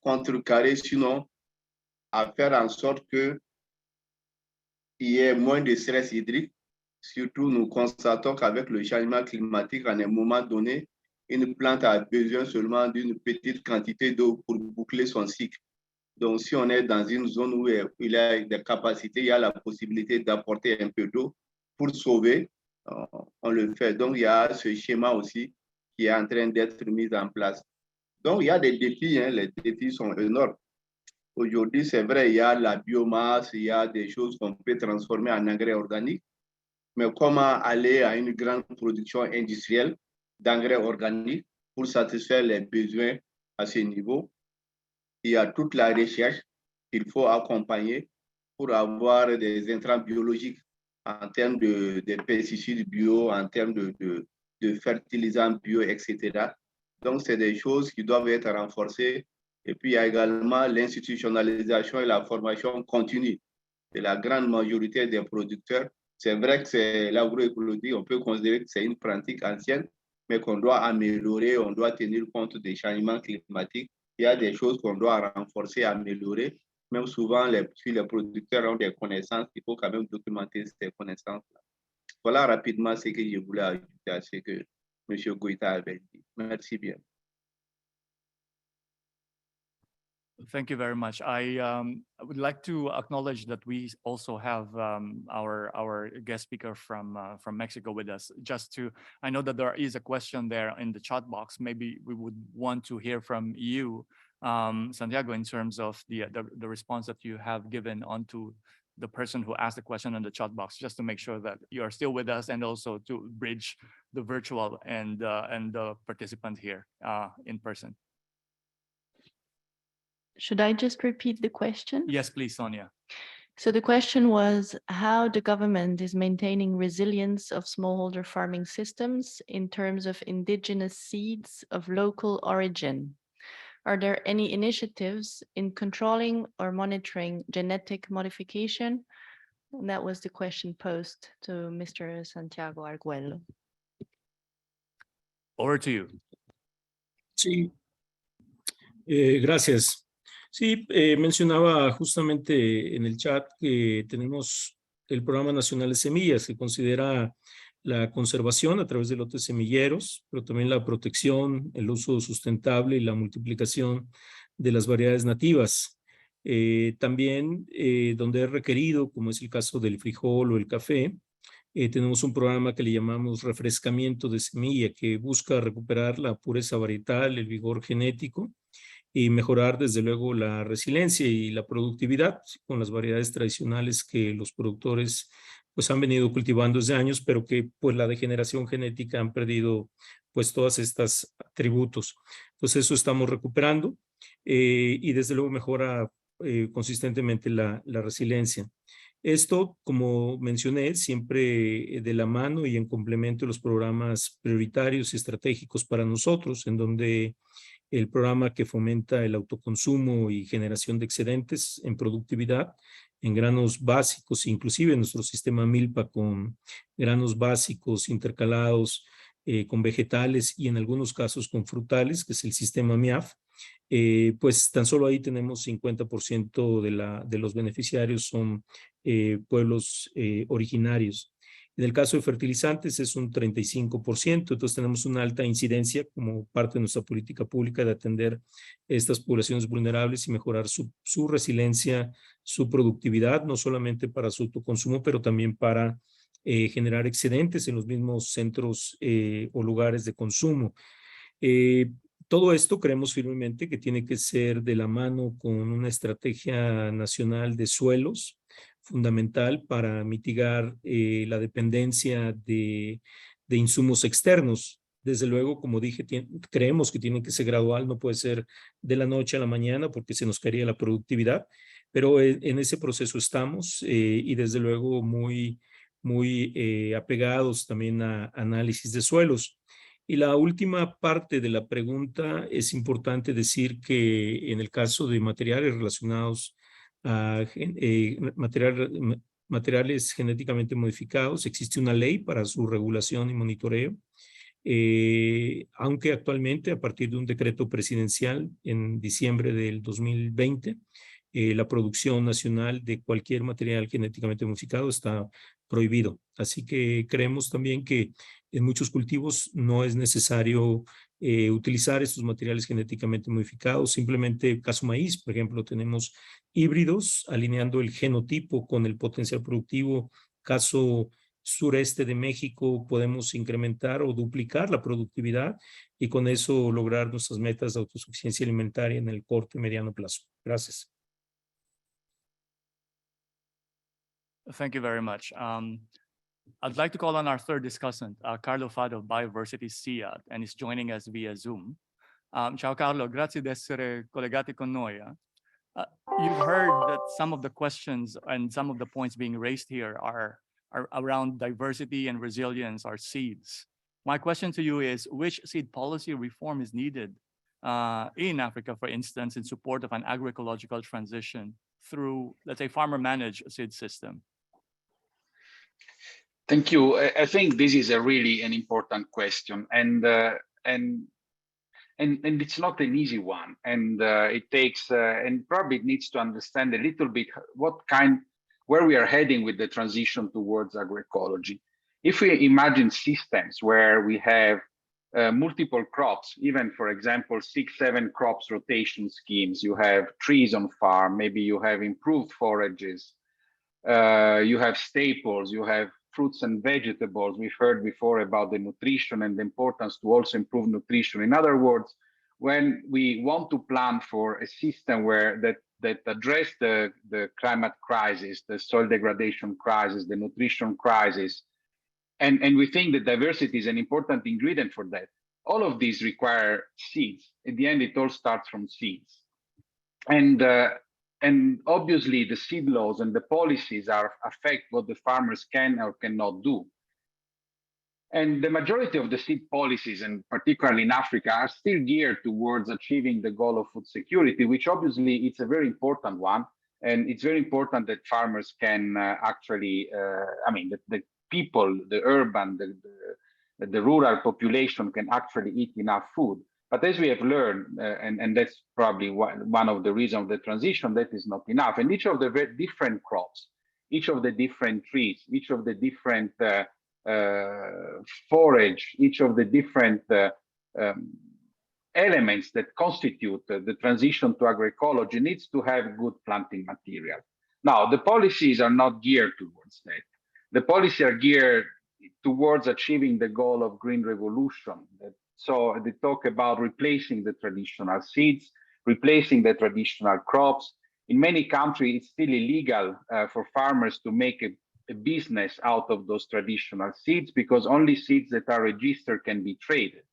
contrecarrer, sinon à faire en sorte qu'il y ait moins de stress hydrique. Surtout, nous constatons qu'avec le changement climatique, à un moment donné, une plante a besoin seulement d'une petite quantité d'eau pour boucler son cycle. Donc, si on est dans une zone où il y a des capacités, il y a la possibilité d'apporter un peu d'eau pour sauver, on le fait. Donc, il y a ce schéma aussi qui est en train d'être mis en place. Donc, il y a des défis, hein, les défis sont énormes. Aujourd'hui, c'est vrai, il y a la biomasse, il y a des choses qu'on peut transformer en engrais organique, mais comment aller à une grande production industrielle d'engrais organiques pour satisfaire les besoins à ce niveau? Il y a toute la recherche qu'il faut accompagner pour avoir des intrants biologiques en termes de pesticides bio, en termes de fertilisants bio, etc. Donc, c'est des choses qui doivent être renforcées. Et puis, il y a également l'institutionnalisation et la formation continue de la grande majorité des producteurs. C'est vrai que c'est l'agroécologie, on peut considérer que c'est une pratique ancienne, mais qu'on doit améliorer, on doit tenir compte des changements climatiques. Il y a des choses qu'on doit renforcer, améliorer. Même souvent, si les producteurs ont des connaissances, il faut quand même documenter ces connaissances-là. Voilà rapidement ce que je voulais ajouter à ce que M. Goïta avait dit. Merci bien. Thank you very much. I would like to acknowledge that we also have our guest speaker from Mexico with us. I know that there is a question there in the chat box. Maybe we would want to hear from you, Santiago, in terms of the response that you have given onto the person who asked the question in the chat box, just to make sure that you are still with us, and also to bridge the virtual and the participant here in person. Should I just repeat the question? Yes, please, Sonia. So the question was how the government is maintaining resilience of smallholder farming systems in terms of indigenous seeds of local origin. Are there any initiatives in controlling or monitoring genetic modification? And that was the question posed to Mr. Santiago Arguello. Over to you. Sí, gracias. Sí, mencionaba justamente en el chat que tenemos el Programa Nacional de Semillas, que considera la conservación a través de lotes semilleros, pero también la protección, el uso sustentable y la multiplicación de las variedades nativas. También donde es requerido, como es el caso del frijol o el café, tenemos un programa que le llamamos refrescamiento de semilla, que busca recuperar la pureza varietal, el vigor genético, y mejorar desde luego la resiliencia y la productividad con las variedades tradicionales que los productores pues han venido cultivando desde años, pero que pues la degeneración genética han perdido pues todas estas atributos. Entonces eso estamos recuperando y desde luego mejora consistentemente la resiliencia. Esto, como mencioné, siempre de la mano y en complemento de los programas prioritarios y estratégicos para nosotros, en donde el programa que fomenta el autoconsumo y generación de excedentes en productividad en granos básicos, inclusive nuestro sistema Milpa con granos básicos intercalados con vegetales y en algunos casos con frutales, que es el sistema MIAF, pues tan solo ahí tenemos 50% de los beneficiarios son pueblos originarios. En el caso de fertilizantes es un 35%, entonces tenemos una alta incidencia como parte de nuestra política pública de atender estas poblaciones vulnerables y mejorar su resiliencia, su productividad, no solamente para su autoconsumo, pero también para generar excedentes en los mismos centros o lugares de consumo. Todo esto creemos firmemente que tiene que ser de la mano con una estrategia nacional de suelos, fundamental para mitigar la dependencia de insumos externos. Desde luego, como dije, creemos que tiene que ser gradual, no puede ser de la noche a la mañana porque se nos caería la productividad, pero en ese proceso estamos y desde luego muy apegados también a análisis de suelos. Y la última parte de la pregunta es importante decir que en el caso de materiales relacionados a materiales genéticamente modificados, existe una ley para su regulación y monitoreo, aunque actualmente a partir de un decreto presidencial en diciembre del 2020, la producción nacional de cualquier material genéticamente modificado está prohibido. Así que creemos también que en muchos cultivos no es necesario utilizar estos materiales genéticamente modificados. Simplemente, caso maíz, por ejemplo, tenemos híbridos alineando el genotipo con el potencial productivo. Caso sureste de México, podemos incrementar o duplicar la productividad y con eso lograr nuestras metas de autosuficiencia alimentaria en el corto y mediano plazo. Gracias. Thank you very much. I'd like to call on our third discussant, Carlo Fado of Bioversity SIAD, and he's joining us via Zoom. Ciao Carlo, grazie di essere collegati con noi. You've heard that some of the questions and some of the points being raised here are around diversity and resilience, or seeds. My question to you is, which seed policy reform is needed in Africa, for instance, in support of an agroecological transition through, let's say, farmer-managed seed system? Thank you. I think this is a really an important question, and it's not an easy one, and it takes and probably it needs to understand a little bit where we are heading with the transition towards agroecology. If we imagine systems where we have multiple crops, even for example 6-7 crops rotation schemes, you have trees on farm, maybe you have improved forages, you have staples, you have fruits and vegetables. We've heard before about the nutrition and the importance to also improve nutrition. In other words, when we want to plan for a system where that address the climate crisis, the soil degradation crisis, the nutrition crisis, and we think that diversity is an important ingredient for that, all of these require seeds. In the end, it all starts from seeds. And obviously, the seed laws and the policies affect what the farmers can or cannot do. And the majority of the seed policies, and particularly in Africa, are still geared towards achieving the goal of food security, which obviously it's a very important one. And it's very important that farmers can actually, the people, the urban, the rural population can actually eat enough food. But as we have learned, and that's probably one of the reasons of the transition, that is not enough. And each of the very different crops, each of the different trees, each of the different forage, each of the different elements that constitute the transition to agroecology needs to have good planting material. Now, the policies are not geared towards that. The policies are geared towards achieving the goal of green revolution. So they talk about replacing the traditional seeds, replacing the traditional crops. In many countries, it's still illegal for farmers to make a business out of those traditional seeds, because only seeds that are registered can be traded.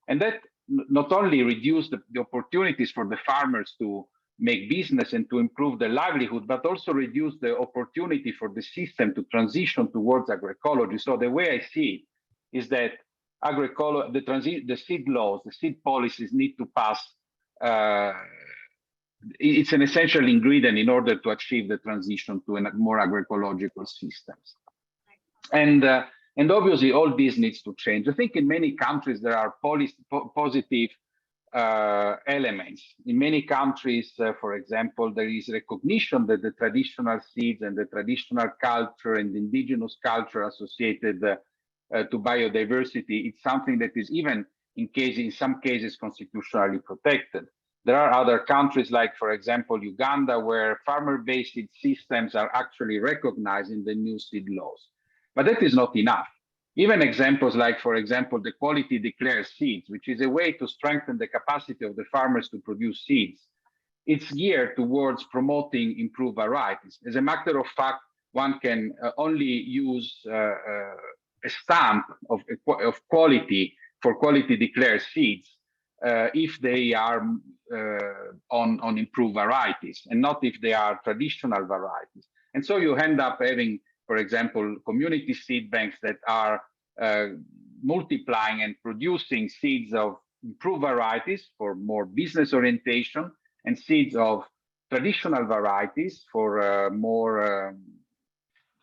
And that not only reduces the opportunities for the farmers to make business and to improve their livelihood, but also reduce the opportunity for the system to transition towards agroecology. So the way I see it is that the seed laws, the seed policies need to pass. It's an essential ingredient in order to achieve the transition to a more agroecological systems. And obviously, all this needs to change. I think in many countries there are positive elements. In many countries, for example, there is recognition that the traditional seeds and the traditional culture and the indigenous culture associated to biodiversity, it's something that is even in some cases constitutionally protected. There are other countries like, for example, Uganda, where farmer-based seed systems are actually recognized in the new seed laws. But that is not enough. Even examples like, for example, the quality declared seeds, which is a way to strengthen the capacity of the farmers to produce seeds, it's geared towards promoting improved varieties. As a matter of fact, one can only use a stamp of quality for quality declared seeds if they are on improved varieties, and not if they are traditional varieties. And so you end up having, for example, community seed banks that are multiplying and producing seeds of improved varieties for more business orientation, and seeds of traditional varieties for more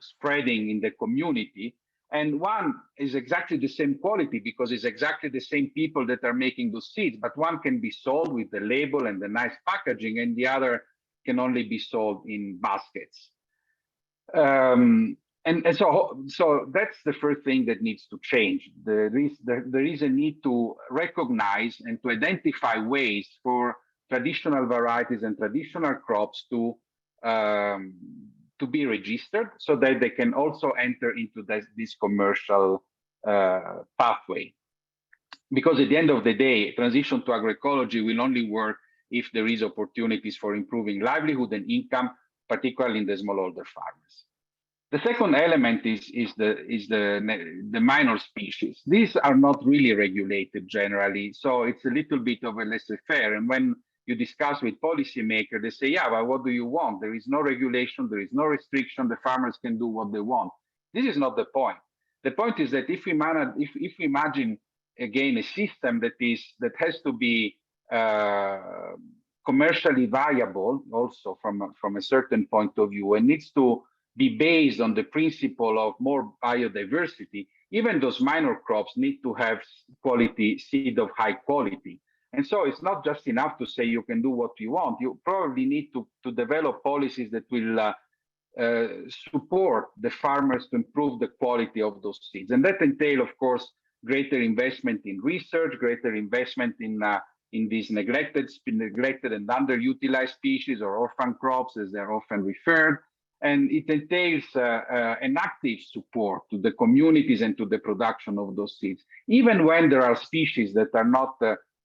spreading in the community. And one is exactly the same quality because it's exactly the same people that are making those seeds, but one can be sold with the label and the nice packaging, and the other can only be sold in baskets. so that's the first thing that needs to change. There is a need to recognize and to identify ways for traditional varieties and traditional crops to be registered so that they can also enter into this commercial pathway. Because at the end of the day, transition to agroecology will only work if there is opportunities for improving livelihood and income, particularly in the smallholder farmers. The second element is the minor species. These are not really regulated generally, so it's a little bit of a laissez-faire. And when you discuss with policymakers, they say, yeah, but what do you want? There is no regulation, there is no restriction, the farmers can do what they want. This is not the point. The point is that if we imagine again a system that has to be commercially viable also from a certain point of view and needs to be based on the principle of more biodiversity, even those minor crops need to have quality seed of high quality. And so it's not just enough to say you can do what you want. You probably need to develop policies that will support the farmers to improve the quality of those seeds. And that entails, of course, greater investment in research, greater investment in these neglected and underutilized species or orphan crops, as they're often referred. And it entails an active support to the communities and to the production of those seeds, even when there are species that are not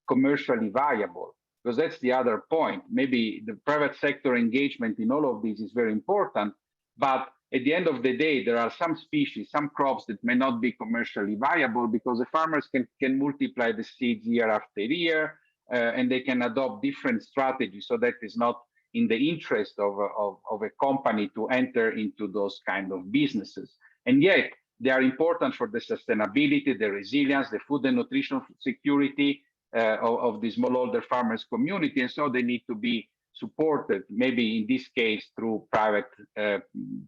commercially viable, because that's the other point. Maybe the private sector engagement in all of this is very important, but at the end of the day, there are some species, some crops that may not be commercially viable because the farmers can multiply the seeds year after year, and they can adopt different strategies. So that is not in the interest of a company to enter into those kind of businesses. And yet they are important for the sustainability, the resilience, the food and nutrition security of the smallholder farmers community. And so they need to be supported, maybe in this case through private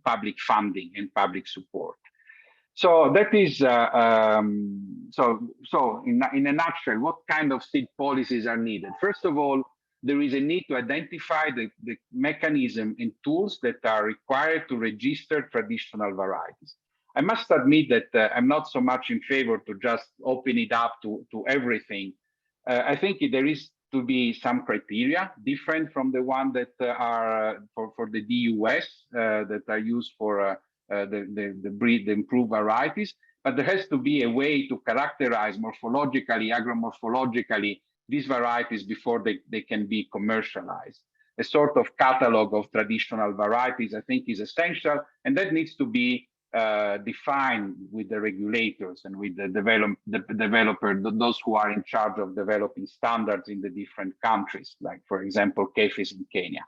public funding and public support. So that is, so in a nutshell, what kind of seed policies are needed? First of all, there is a need to identify the mechanism and tools that are required to register traditional varieties. I must admit that I'm not so much in favor to just open it up to everything. I think there is to be some criteria different from the one that are for the DUS that are used for the improved varieties, but there has to be a way to characterize morphologically, agromorphologically, these varieties before they can be commercialized. A sort of catalog of traditional varieties, I think, is essential, and that needs to be defined with the regulators and with the developer, those who are in charge of developing standards in the different countries, like, for example, CFS in Kenya.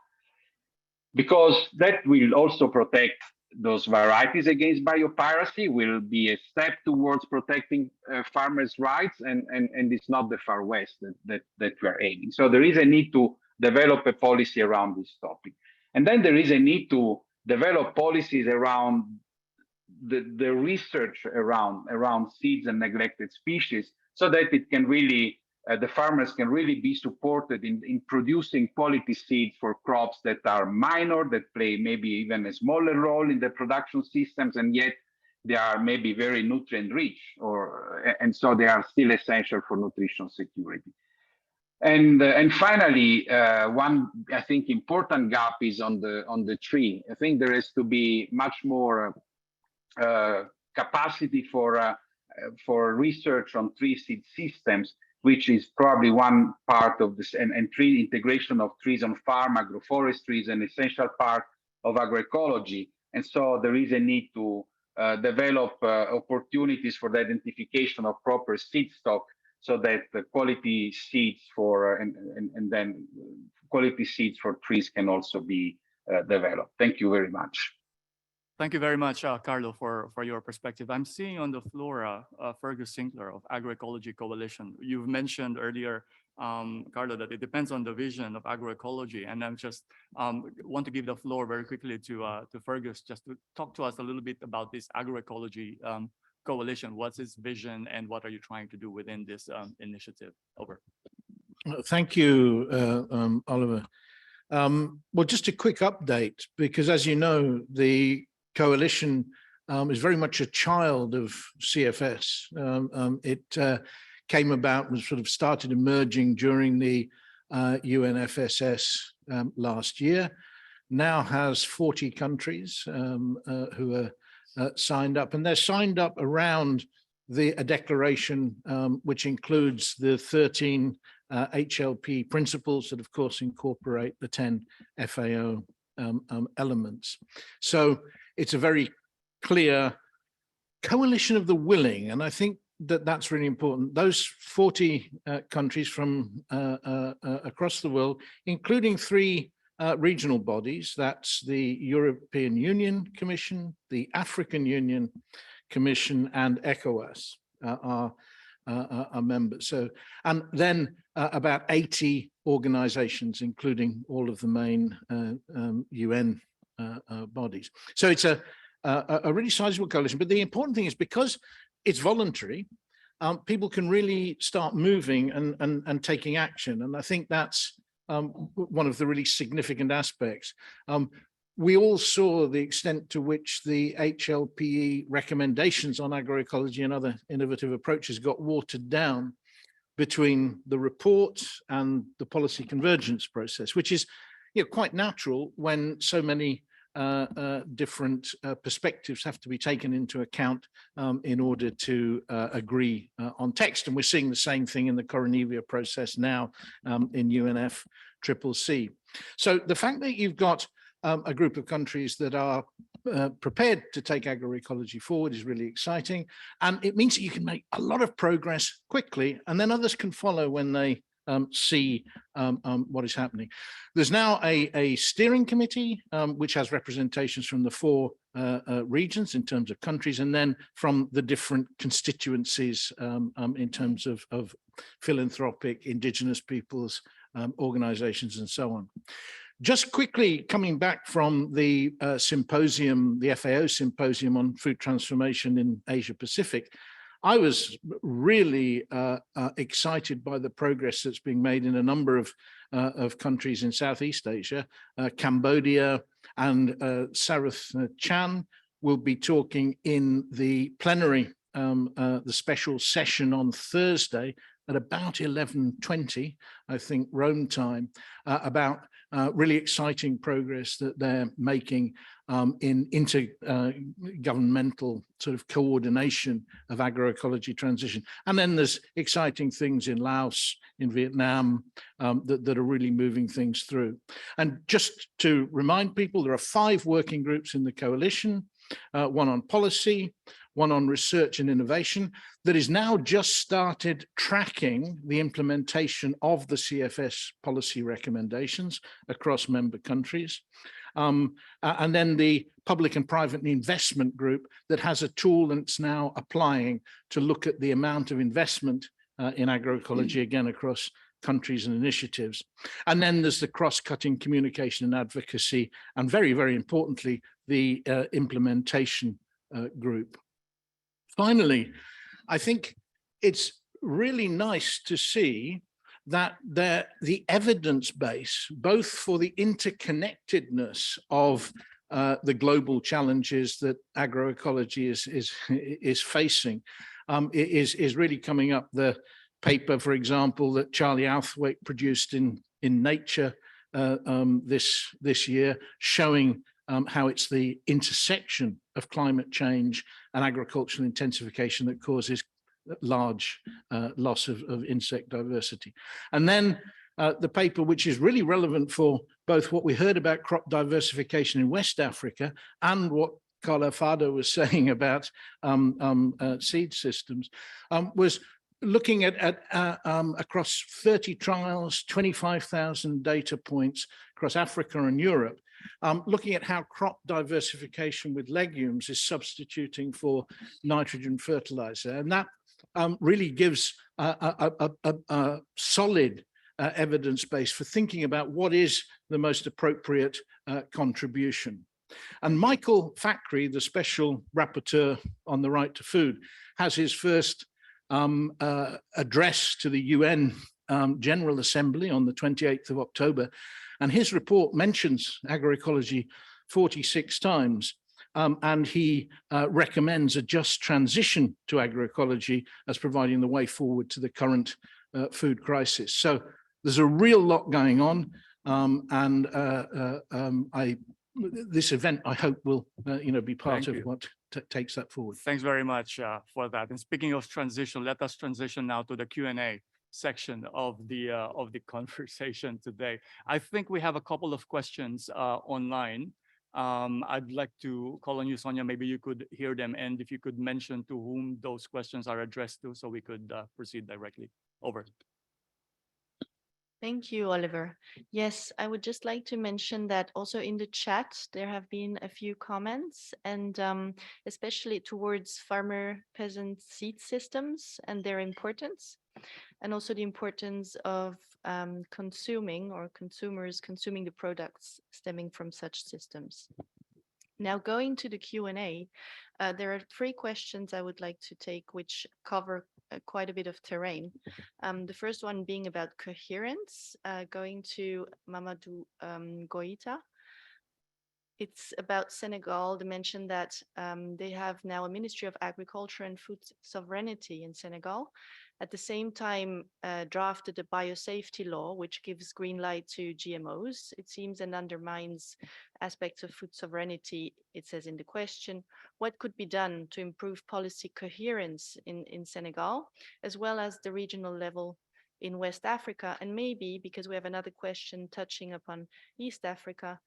Because that will also protect those varieties against biopiracy, will be a step towards protecting farmers' rights, and it's not the far west that we're aiming. So there is a need to develop a policy around this topic. And then there is a need to develop policies around the research around seeds and neglected species, so that it can really, the farmers can really be supported in producing quality seeds for crops that are minor, that play maybe even a smaller role in the production systems, and yet they are maybe very nutrient rich, and so they are still essential for nutrition security. And finally, one, I think, important gap is on the tree. I think there has to be much more capacity for research on tree seed systems, which is probably one part of this, and tree integration of trees on farm, agroforestry is an essential part of agroecology. And so there is a need to develop opportunities for the identification of proper seed stock, so that the quality seeds for and then quality seeds for trees can also be developed. Thank you very much. Thank you very much, Carlo, for your perspective. I'm seeing on the floor Fergus Sinclair of Agroecology Coalition. You've mentioned earlier, Carlo, that it depends on the vision of agroecology, and I'm just want to give the floor very quickly to Fergus, just to talk to us a little bit about this Agroecology Coalition. What's its vision, and what are you trying to do within this initiative? Over. Thank you, Oliver. Well, just a quick update, because as you know, the coalition is very much a child of CFS. It came about and sort of started emerging during the UNFSS last year. Now has 40 countries who are signed up, and they're signed up around a declaration which includes the 13 HLP principles that, of course, incorporate the 10 FAO elements. So it's a very clear coalition of the willing, and I think that that's really important. Those 40 countries from across the world, including 3 regional bodies, that's the European Union Commission, the African Union Commission, and ECOWAS are members. So, and then about 80 organizations, including all of the main UN bodies. So it's a really sizable coalition. But the important thing is, because it's voluntary, people can really start moving and taking action. And I think that's one of the really significant aspects. We all saw the extent to which the HLPE recommendations on agroecology and other innovative approaches got watered down between the report and the policy convergence process, which is, you know, quite natural when so many different perspectives have to be taken into account in order to agree on text. And we're seeing the same thing in the Coronivia process now in UNFCCC. So the fact that you've got a group of countries that are prepared to take agroecology forward is really exciting. And it means that you can make a lot of progress quickly, and then others can follow when they see what is happening. There's now a steering committee, which has representations from the 4 regions in terms of countries, and then from the different constituencies in terms of philanthropic, indigenous peoples, organizations, and so on. Just quickly coming back from the symposium, the FAO symposium on food transformation in Asia Pacific, I was really excited by the progress that's being made in a number of countries in Southeast Asia. Cambodia and Sarath Chan will be talking in the plenary, the special session on Thursday at about 11:20, I think, Rome time, about really exciting progress that they're making in intergovernmental sort of coordination of agroecology transition. And then there's exciting things in Laos, in Vietnam, that are really moving things through. And just to remind people, there are 5 working groups in the coalition, one on policy, one on research and innovation, that is now just started tracking the implementation of the CFS policy recommendations across member countries. And then the public and private investment group that has a tool and it's now applying to look at the amount of investment in agroecology, again, across countries and initiatives. And then there's the cross-cutting communication and advocacy, and very, very importantly, the implementation group. Finally, I think it's really nice to see that the evidence base, both for the interconnectedness of the global challenges that agroecology is facing, is really coming up. The paper, for example, that Charlie Outhwaite produced in Nature this year, showing how it's the intersection of climate change and agricultural intensification that causes large loss of insect diversity. And then the paper, which is really relevant for both what we heard about crop diversification in West Africa and what Carla Fado was saying about seed systems, was looking at across 30 trials, 25,000 data points across Africa and Europe, looking at how crop diversification with legumes is substituting for nitrogen fertilizer. And that really gives a solid evidence base for thinking about what is the most appropriate contribution. And Michael Fakhri, the special rapporteur on the right to food, has his first address to the UN General Assembly on the 28th of October. And his report mentions agroecology 46 times. and he recommends a just transition to agroecology as providing the way forward to the current food crisis. So there's a real lot going on, this event, I hope, will be part of what takes that forward. Thanks very much for that. And speaking of transition, let us transition now to the Q&A section of the conversation today. I think we have a couple of questions online. I'd like to call on you, Sonia. Maybe you could hear them, and if you could mention to whom those questions are addressed to, so we could proceed directly. Over. Thank you, Oliver. Yes, I would just like to mention that also in the chat, there have been a few comments, and especially towards farmer-peasant seed systems and their importance, and also the importance of consuming or consumers consuming the products stemming from such systems. Now, going to the Q&A, there are 3 questions I would like to take, which cover quite a bit of terrain. The first one being about coherence, going to Mamadou Goita. It's about Senegal. They mentioned that they have now a Ministry of Agriculture and Food Sovereignty in Senegal. At the same time, drafted a biosafety law, which gives green light to GMOs. It seems and undermines aspects of food sovereignty, it says in the question. What could be done to improve policy coherence in Senegal, as well as the regional level in West Africa? And maybe, because we have another question touching upon East Africa,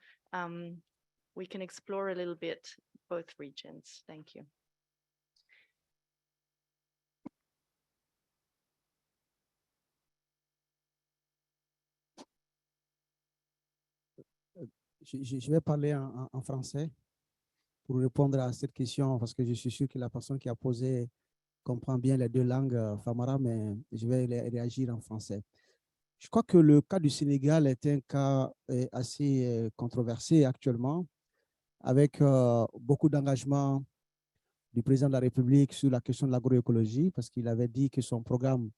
we can explore a little bit both regions. Thank you. Je vais parler en français pour répondre à cette question, parce que je suis sûr que la personne qui a posé comprend bien les 2 langues famara, mais je vais réagir en français. Je crois que le cas du Sénégal est un cas assez controversé actuellement, avec beaucoup d'engagement du président de la République sur la question de l'agroécologie, parce qu'il avait dit que son programme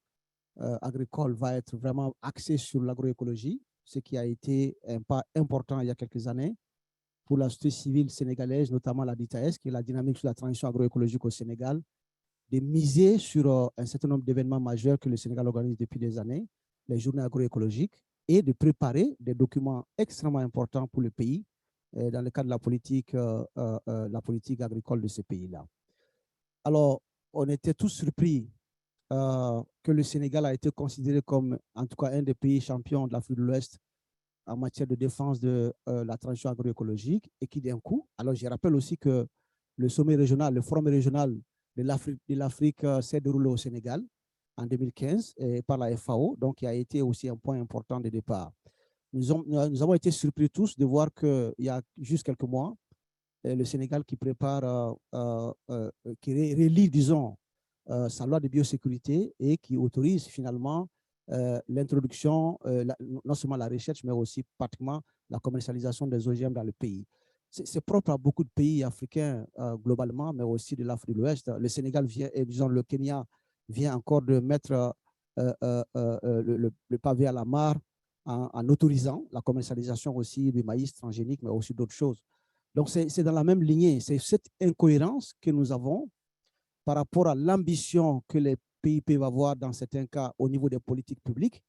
agricole va être vraiment axé sur l'agroécologie, ce qui a été un pas important il y a quelques années pour la société civile sénégalaise, notamment la DITAES, qui est la dynamique sur la transition agroécologique au Sénégal, de miser sur un certain nombre d'événements majeurs que le Sénégal organise depuis des années, les journées agroécologiques, et de préparer des documents extrêmement importants pour le pays dans le cadre de la politique agricole de ce pays-là. Alors, on était tous surpris que le Sénégal a été considéré comme, en tout cas, un des pays champions de l'Afrique de l'Ouest en matière de défense de la transition agroécologique, et qui d'un coup, alors je rappelle aussi que le sommet régional, le forum régional de l'Afrique s'est déroulé au Sénégal en 2015 par la FAO, donc qui a été aussi un point important de départ. Nous avons été surpris tous de voir qu'il y a juste quelques mois, le Sénégal qui prépare, qui relie, disons, sa loi de biosécurité et qui autorise finalement l'introduction, non seulement la recherche, mais aussi pratiquement la commercialisation des OGM dans le pays. C'est propre à beaucoup de pays africains globalement, mais aussi de l'Afrique de l'Ouest. Le Sénégal vient, et disons le Kenya vient encore de mettre le pavé à la mare en autorisant la commercialisation aussi du maïs transgénique, mais aussi d'autres choses. Donc, c'est dans la même lignée. C'est cette incohérence que nous avons par rapport à l'ambition que les pays peuvent avoir dans certains cas au niveau des politiques publiques,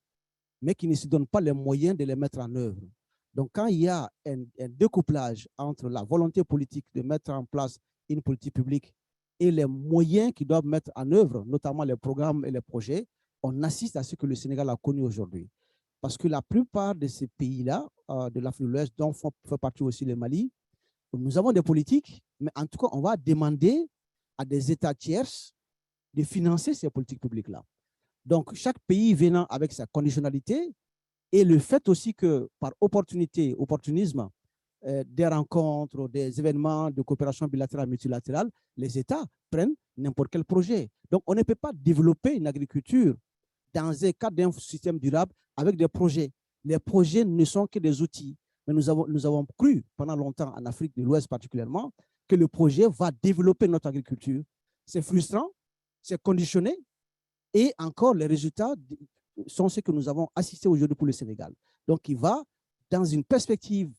mais qui ne se donnent pas les moyens de les mettre en œuvre. Donc, quand il y a un découplage entre la volonté politique de mettre en place une politique publique et les moyens qu'ils doivent mettre en œuvre, notamment les programmes et les projets, on assiste à ce que le Sénégal a connu aujourd'hui. Parce que la plupart de ces pays-là, de l'Afrique de l'Ouest, dont fait partie aussi le Mali, nous avons des politiques, mais en tout cas, on va demander à des États tiers de financer ces politiques publiques-là. Donc, chaque pays venant avec sa conditionnalité, et le fait aussi que par opportunisme, des rencontres, des événements de coopération bilatérale, multilatérale, les États prennent n'importe quel projet. Donc, on ne peut pas développer une agriculture dans un cadre d'un système durable avec des projets. Les projets ne sont que des outils. Mais nous avons cru pendant longtemps, en Afrique de l'Ouest particulièrement, que le projet va développer notre agriculture. C'est frustrant, c'est conditionné, et encore les résultats sont ceux que nous avons assistés aujourd'hui pour le Sénégal. Donc, il va dans une perspective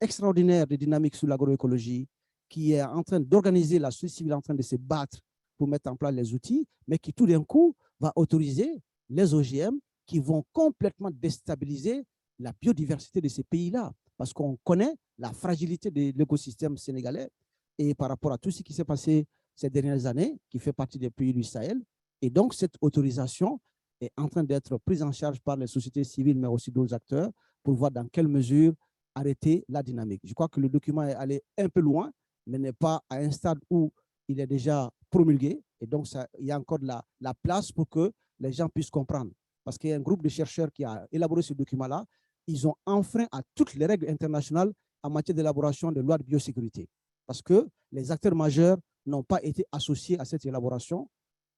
extraordinaire de dynamique sur l'agroécologie, qui est en train d'organiser la société civile en train de se battre pour mettre en place les outils, mais qui tout d'un coup va autoriser les OGM qui vont complètement déstabiliser la biodiversité de ces pays-là. Parce qu'on connaît la fragilité de l'écosystème sénégalais et par rapport à tout ce qui s'est passé ces dernières années, qui fait partie des pays du Sahel. Et donc, cette autorisation est en train d'être prise en charge par les sociétés civiles, mais aussi d'autres acteurs, pour voir dans quelle mesure arrêter la dynamique. Je crois que le document est allé un peu loin, mais n'est pas à un stade où il est déjà promulgué. Et donc, il y a encore de la place pour que les gens puissent comprendre. Parce qu'il y a un groupe de chercheurs qui a élaboré ce document-là. Ils ont enfreint à toutes les règles internationales en matière d'élaboration de lois de biosécurité. Parce que les acteurs majeurs n'ont pas été associés à cette élaboration.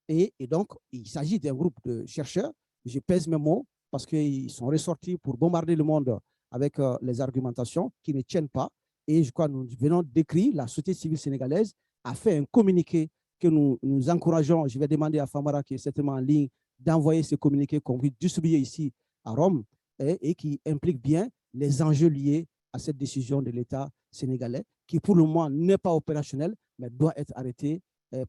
Et donc, il s'agit d'un groupe de chercheurs, je pèse mes mots, parce qu'ils sont ressortis pour bombarder le monde avec les argumentations qui ne tiennent pas. Et je crois que nous venons d'écrire, la société civile sénégalaise a fait un communiqué que nous encourageons. Je vais demander à Famara, qui est certainement en ligne, d'envoyer ce communiqué qu'on va distribuer ici à Rome et qui implique bien les enjeux liés à cette décision de l'État sénégalais, qui pour le moment n'est pas opérationnel, mais doit être arrêté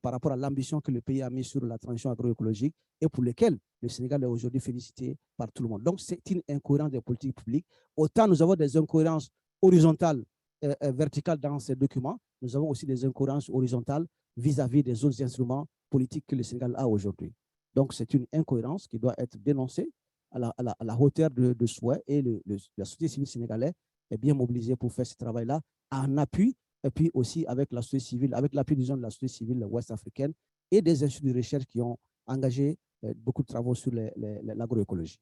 par rapport à l'ambition que le pays a mise sur la transition agroécologique et pour lesquelles le Sénégal est aujourd'hui félicité par tout le monde. Donc, c'est une incohérence des politiques publiques. Autant nous avons des incohérences horizontales, verticales dans ces documents, nous avons aussi des incohérences horizontales vis-à-vis des autres instruments politiques que le Sénégal a aujourd'hui. Donc, c'est une incohérence qui doit être dénoncée à la hauteur de souhait et la société civile sénégalaise est bien mobilisée pour faire ce travail-là en appui et puis aussi avec la société civile, avec l'appui de la société civile ouest-africaine et des instituts de recherche qui ont engagé beaucoup de travaux sur l'agroécologie.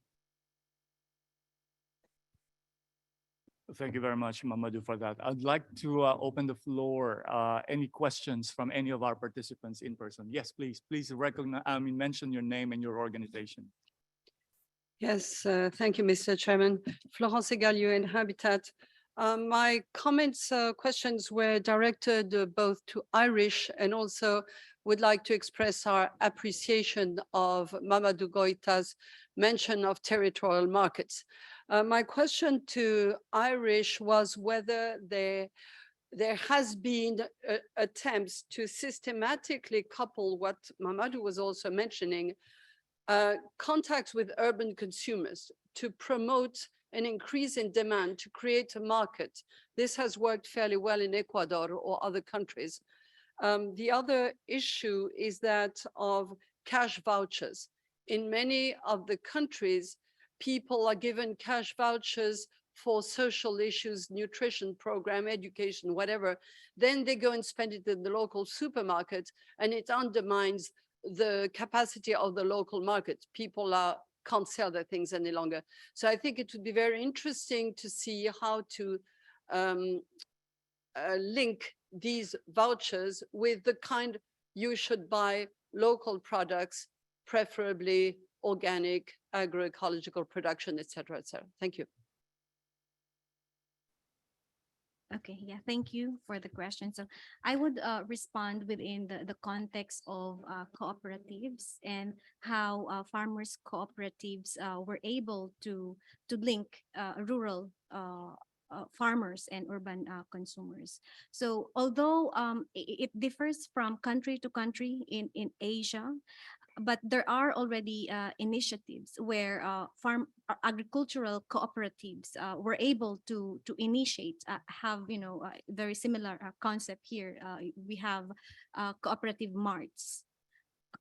Thank you very much, Mamadou, for that. I'd like to open the floor. Any questions from any of our participants in person? Yes, please. Please recognize, mention your name and your organization. Yes, thank you, Mr. Chairman. Florence Egalio in Habitat. My comments, questions were directed both to Irish and also would like to express our appreciation of Mamadou Goita's mention of territorial markets. My question to Irish was whether there has been attempts to systematically couple what Mamadou was also mentioning, contacts with urban consumers to promote an increase in demand to create a market. This has worked fairly well in Ecuador or other countries. The other issue is that of cash vouchers. In many of the countries, people are given cash vouchers for social issues, nutrition program, education, whatever. Then they go and spend it in the local supermarket, and it undermines the capacity of the local market. People can't sell their things any longer. So I think it would be very interesting to see how to link these vouchers with the kind you should buy local products, preferably organic, agroecological production, et cetera, et cetera. Thank you. Okay, yeah, thank you for the question. So I would respond within the context of cooperatives and how farmers cooperatives were able to link rural farmers and urban consumers. So although it differs from country to country in Asia, but there are already initiatives where agricultural cooperatives were able to initiate, have very similar concept here. We have cooperative marts,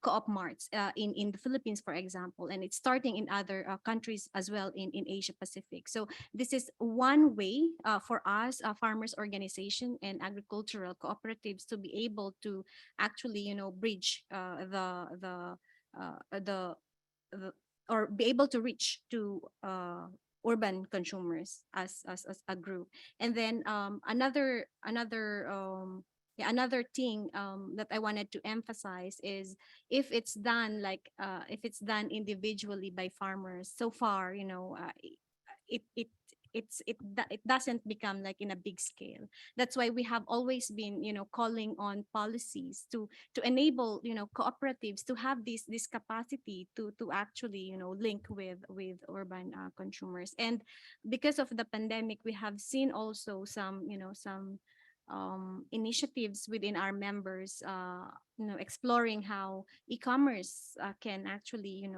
co-op marts in the Philippines, for example, and it's starting in other countries as well in Asia Pacific. So this is one way for us, farmers organization and agricultural cooperatives, to be able to actually bridge or be able to reach to urban consumers as a group. And then another thing that I wanted to emphasize is if it's done individually by farmers, so far, it doesn't become like in a big scale. That's why we have always been, calling on policies to enable, cooperatives to have this capacity to actually, link with urban consumers. And because of the pandemic, we have seen also some initiatives within our members, exploring how e-commerce can actually,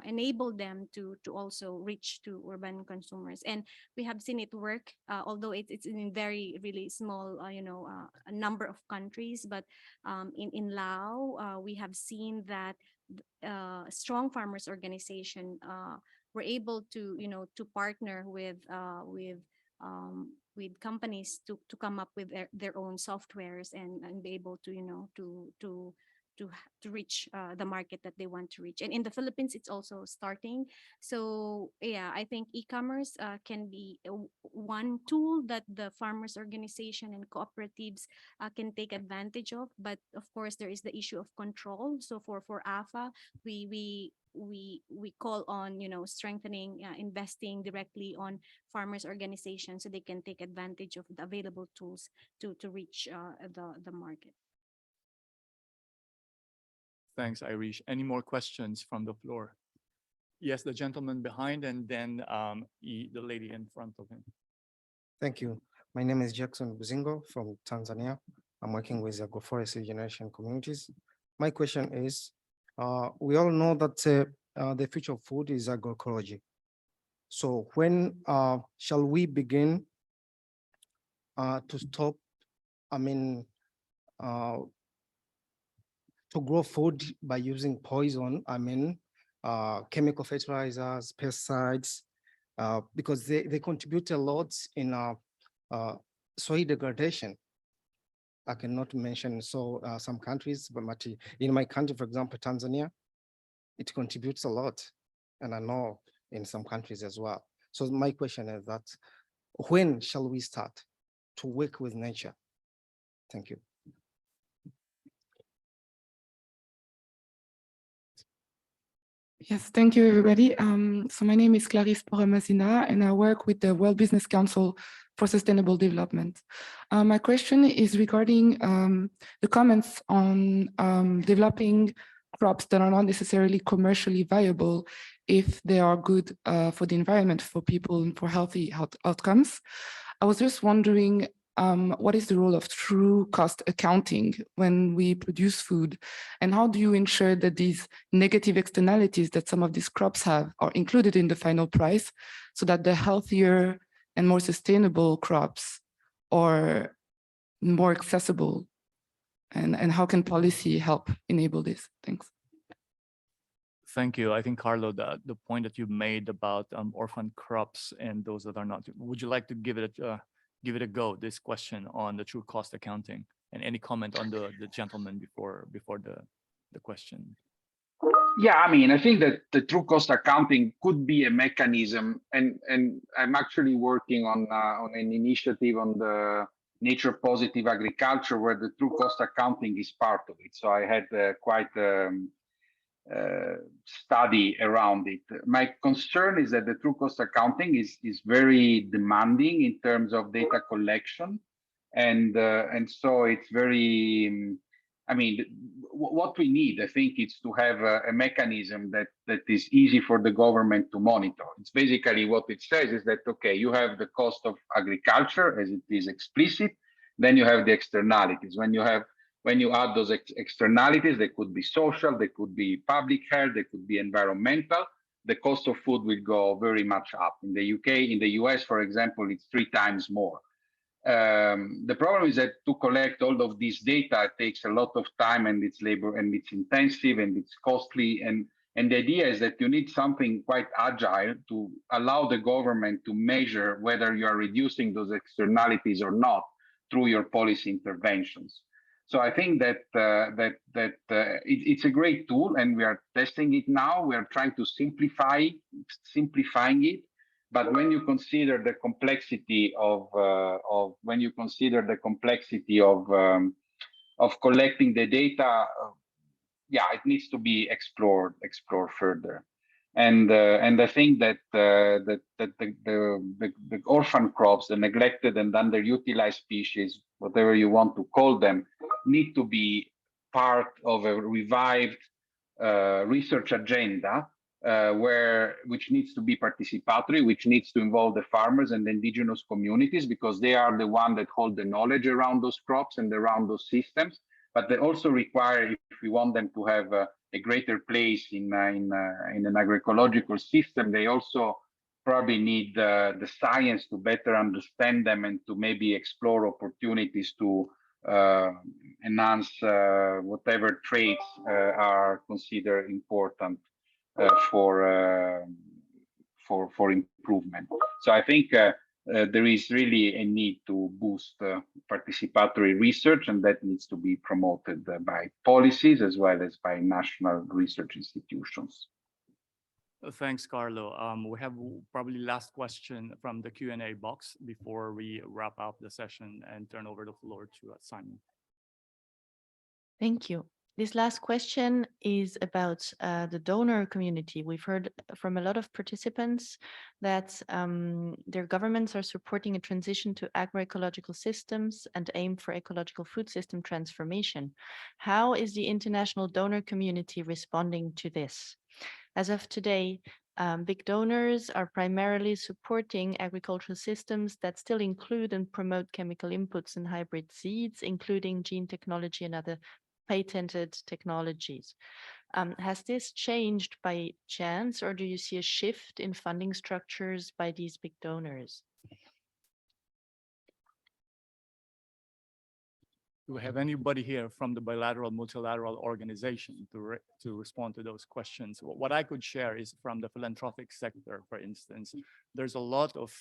enable them to also reach to urban consumers. And we have seen it work, although it's in very really small, a number of countries. But in Laos, we have seen that strong farmers organization were able to, to partner with companies to come up with their own softwares and be able to, to reach the market that they want to reach. And in the Philippines, it's also starting. So yeah, I think e-commerce can be one tool that the farmers organization and cooperatives can take advantage of. But of course, there is the issue of control. So for AFA, we call on, strengthening, investing directly on farmers organizations so they can take advantage of the available tools to reach the market. Thanks, Irish. Any more questions from the floor? Yes, the gentleman behind, and then the lady in front of him. Thank you. My name is Jackson Buzingo from Tanzania. I'm working with agroforestry generation communities. My question is, we all know that the future of food is agroecology. So when shall we begin to stop, to grow food by using poison, chemical fertilizers, pesticides, because they contribute a lot in soil degradation. I cannot mention some countries, but in my country, for example, Tanzania, it contributes a lot. And I know in some countries as well. So my question is that, when shall we start to work with nature? Thank you. Yes, thank you, everybody. So my name is Clarisse Poramazina, and I work with the World Business Council for Sustainable Development. My question is regarding the comments on developing crops that are not necessarily commercially viable if they are good for the environment, for people, and for healthy health outcomes. I was just wondering, what is the role of true cost accounting when we produce food? And how do you ensure that these negative externalities that some of these crops have are included in the final price so that the healthier and more sustainable crops are more accessible? And how can policy help enable this? Thanks. Thank you. I think, Carlo, the point that you made about orphan crops and those that are not, would you like to give it a go, this question on the true cost accounting, and any comment on the gentleman before the question? Yeah, I think that the true cost accounting could be a mechanism, and I'm actually working on an initiative on the nature positive agriculture where the true cost accounting is part of it. So I had quite study around it. My concern is that the true cost accounting is very demanding in terms of data collection, and so it's very. What we need, I think, is to have a mechanism that is easy for the government to monitor. It's basically what it says is that, okay, you have the cost of agriculture as it is explicit, then you have the externalities. When you add those externalities, they could be social, they could be public health, they could be environmental. The cost of food will go very much up. In the UK, in the US, for example, it's 3 times more. The problem is that to collect all of this data takes a lot of time, and it's labor, and it's intensive, and it's costly. And the idea is that you need something quite agile to allow the government to measure whether you are reducing those externalities or not through your policy interventions. So I think that it's a great tool, and we are testing it now. We are trying to simplifying it. But when you consider the complexity of collecting the data, it needs to be explored further. And I think that the orphan crops, the neglected and underutilized species, whatever you want to call them, need to be part of a revived research agenda which needs to be participatory, which needs to involve the farmers and the indigenous communities, because they are the one that hold the knowledge around those crops and around those systems. But they also require, if we want them to have a greater place in an agroecological system, they also probably need the science to better understand them and to maybe explore opportunities to enhance whatever traits are considered important for improvement. So I think there is really a need to boost participatory research, and that needs to be promoted by policies as well as by national research institutions. Thanks, Carlo. We have probably last question from the Q&A box before we wrap up the session and turn over the floor to Simon. Thank you. This last question is about the donor community. We've heard from a lot of participants that their governments are supporting a transition to agroecological systems and aim for ecological food system transformation. How is the international donor community responding to this? As of today, big donors are primarily supporting agricultural systems that still include and promote chemical inputs and hybrid seeds, including gene technology and other patented technologies. Has this changed by chance, or do you see a shift in funding structures by these big donors? Do we have anybody here from the bilateral, multilateral organization to respond to those questions? What I could share is from the philanthropic sector, for instance, there's a lot of,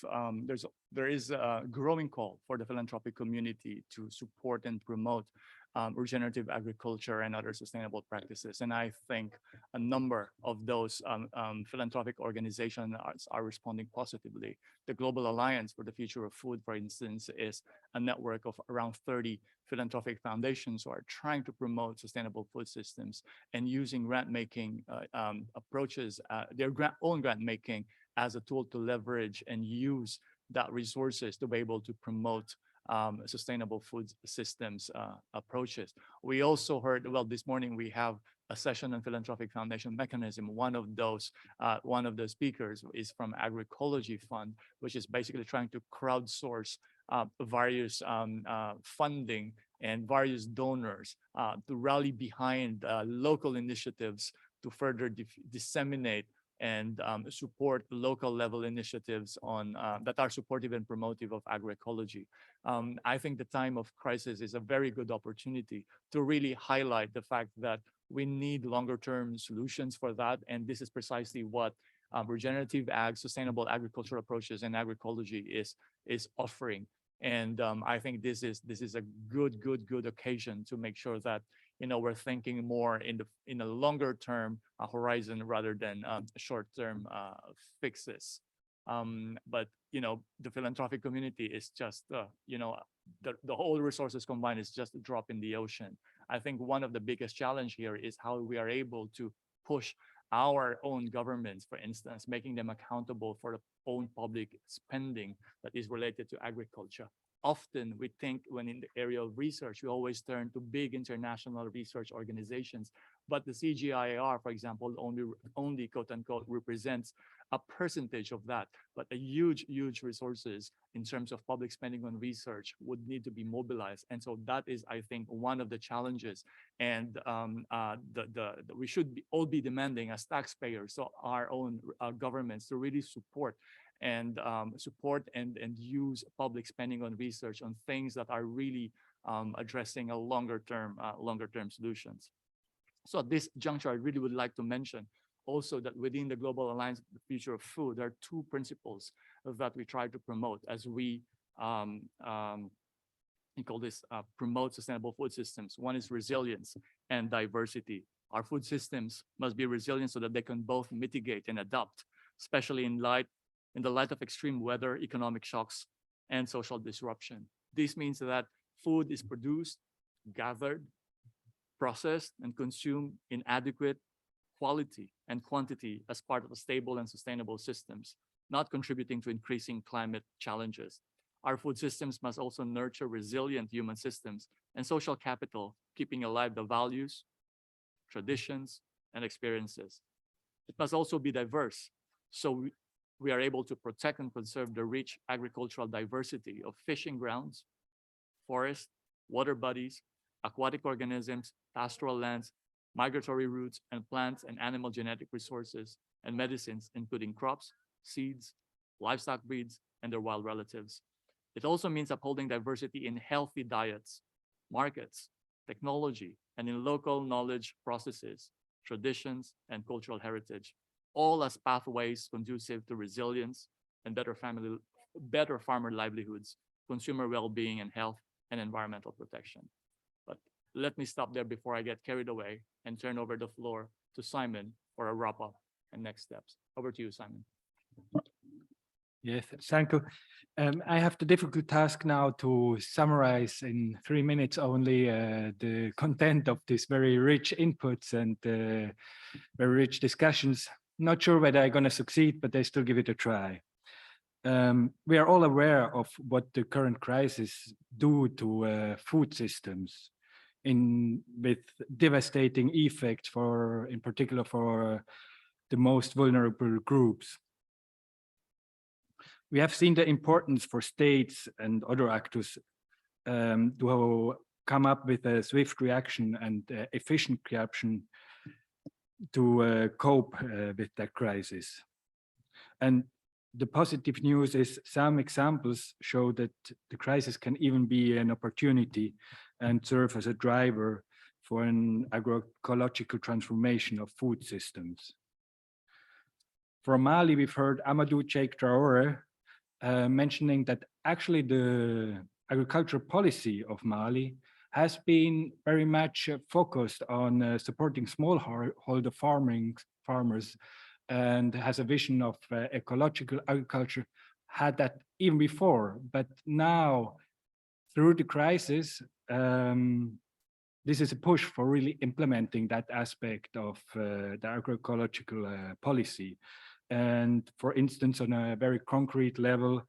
there is a growing call for the philanthropic community to support and promote regenerative agriculture and other sustainable practices. And I think a number of those philanthropic organizations are responding positively. The Global Alliance for the Future of Food, for instance, is a network of around 30 philanthropic foundations who are trying to promote sustainable food systems and using grant-making approaches, their own grant-making as a tool to leverage and use that resources to be able to promote sustainable food systems approaches. We also heard, well, this morning we have a session on philanthropic foundation mechanism. One of the speakers is from Agroecology Fund, which is basically trying to crowdsource various funding and various donors to rally behind local initiatives to further disseminate and support local level initiatives on that are supportive and promotive of agroecology. I think the time of crisis is a very good opportunity to really highlight the fact that we need longer term solutions for that. And this is precisely what regenerative sustainable agricultural approaches and agroecology is offering. And I think this is a good occasion to make sure that we're thinking more in a longer term horizon rather than short term fixes. But the philanthropic community is just the whole resources combined is just a drop in the ocean. I think one of the biggest challenge here is how we are able to push our own governments, for instance, making them accountable for their own public spending that is related to agriculture. Often we think when in the area of research, we always turn to big international research organizations, but the CGIAR, for example, only quote unquote represents a percentage of that, but a huge resources in terms of public spending on research would need to be mobilized. And so that is, I think, one of the challenges. And we should all be demanding as taxpayers, so our own governments, to really support and use public spending on research on things that are really addressing a longer term solutions. So at this juncture, I really would like to mention also that within the Global Alliance for the Future of Food, there are two principles that we try to promote as we call this promote sustainable food systems. One is resilience and diversity. Our food systems must be resilient so that they can both mitigate and adapt, especially in the light of extreme weather, economic shocks, and social disruption. This means that food is produced, gathered, processed, and consumed in adequate quality and quantity as part of a stable and sustainable systems, not contributing to increasing climate challenges. Our food systems must also nurture resilient human systems and social capital, keeping alive the values, traditions, and experiences. it must also be diverse. So we are able to protect and conserve the rich agricultural diversity of fishing grounds, forests, water bodies, aquatic organisms, pastoral lands, migratory routes, and plants and animal genetic resources and medicines, including crops, seeds, livestock breeds, and their wild relatives. It also means upholding diversity in healthy diets, markets, technology, and in local knowledge processes, traditions, and cultural heritage, all as pathways conducive to resilience and better farmer livelihoods, consumer well-being and health, and environmental protection. But let me stop there before I get carried away and turn over the floor to Simon for a wrap-up and next steps. Over to you, Simon. Yes, thank you. I have the difficult task now to summarize in 3 minutes only the content of these very rich inputs and very rich discussions. Not sure whether I'm going to succeed, but I still give it a try. We are all aware of what the current crisis do to food systems with devastating effects in particular for the most vulnerable groups. We have seen the importance for states and other actors to come up with a swift reaction and efficient reaction to cope with that crisis. And the positive news is some examples show that the crisis can even be an opportunity and serve as a driver for an agroecological transformation of food systems. From Mali, we've heard Amadou Cheikh Traoré mentioning that actually the agricultural policy of Mali has been very much focused on supporting smallholder farmers and has a vision of ecological agriculture, had that even before. But now, through the crisis, this is a push for really implementing that aspect of the agroecological policy. And for instance, on a very concrete level,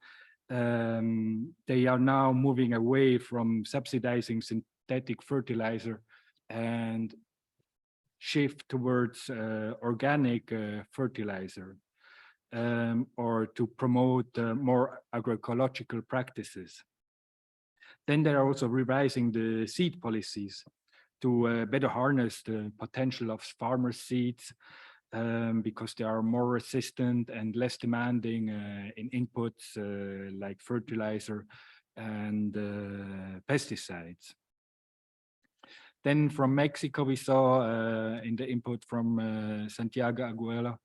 they are now moving away from subsidizing synthetic fertilizer and shift towards organic fertilizer, or to promote more agroecological practices. Then they are also revising the seed policies to better harness the potential of farmer seeds, because they are more resistant and less demanding in inputs like fertilizer and pesticides. Then from Mexico, we saw in the input from Santiago Aguela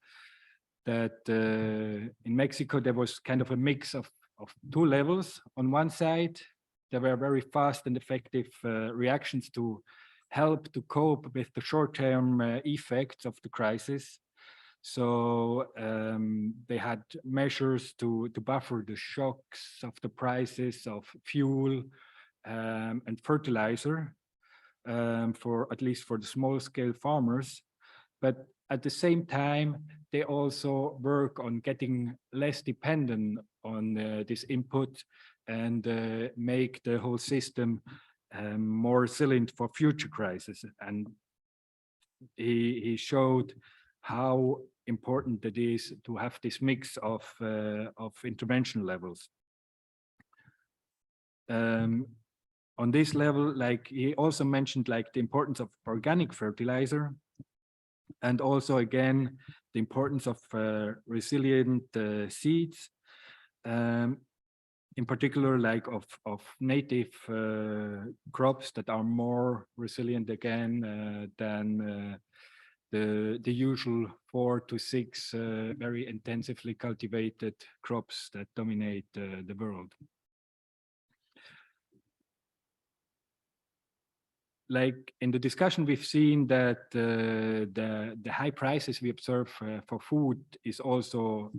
that in Mexico, there was kind of a mix of two levels. On one side, there were very fast and effective reactions to help to cope with the short-term effects of the crisis. So they had measures to buffer the shocks of the prices of fuel and fertilizer, for at least for the small-scale farmers. But at the same time, they also work on getting less dependent on this input and make the whole system more resilient for future crises. And he showed how important it is to have this mix of intervention levels. On this level, like he also mentioned, like the importance of organic fertilizer, and also again the importance of resilient seeds. In particular, like of native crops that are more resilient again than the usual 4 to 6 very intensively cultivated crops that dominate the world. Like in the discussion, we've seen that the high prices we observe for food is also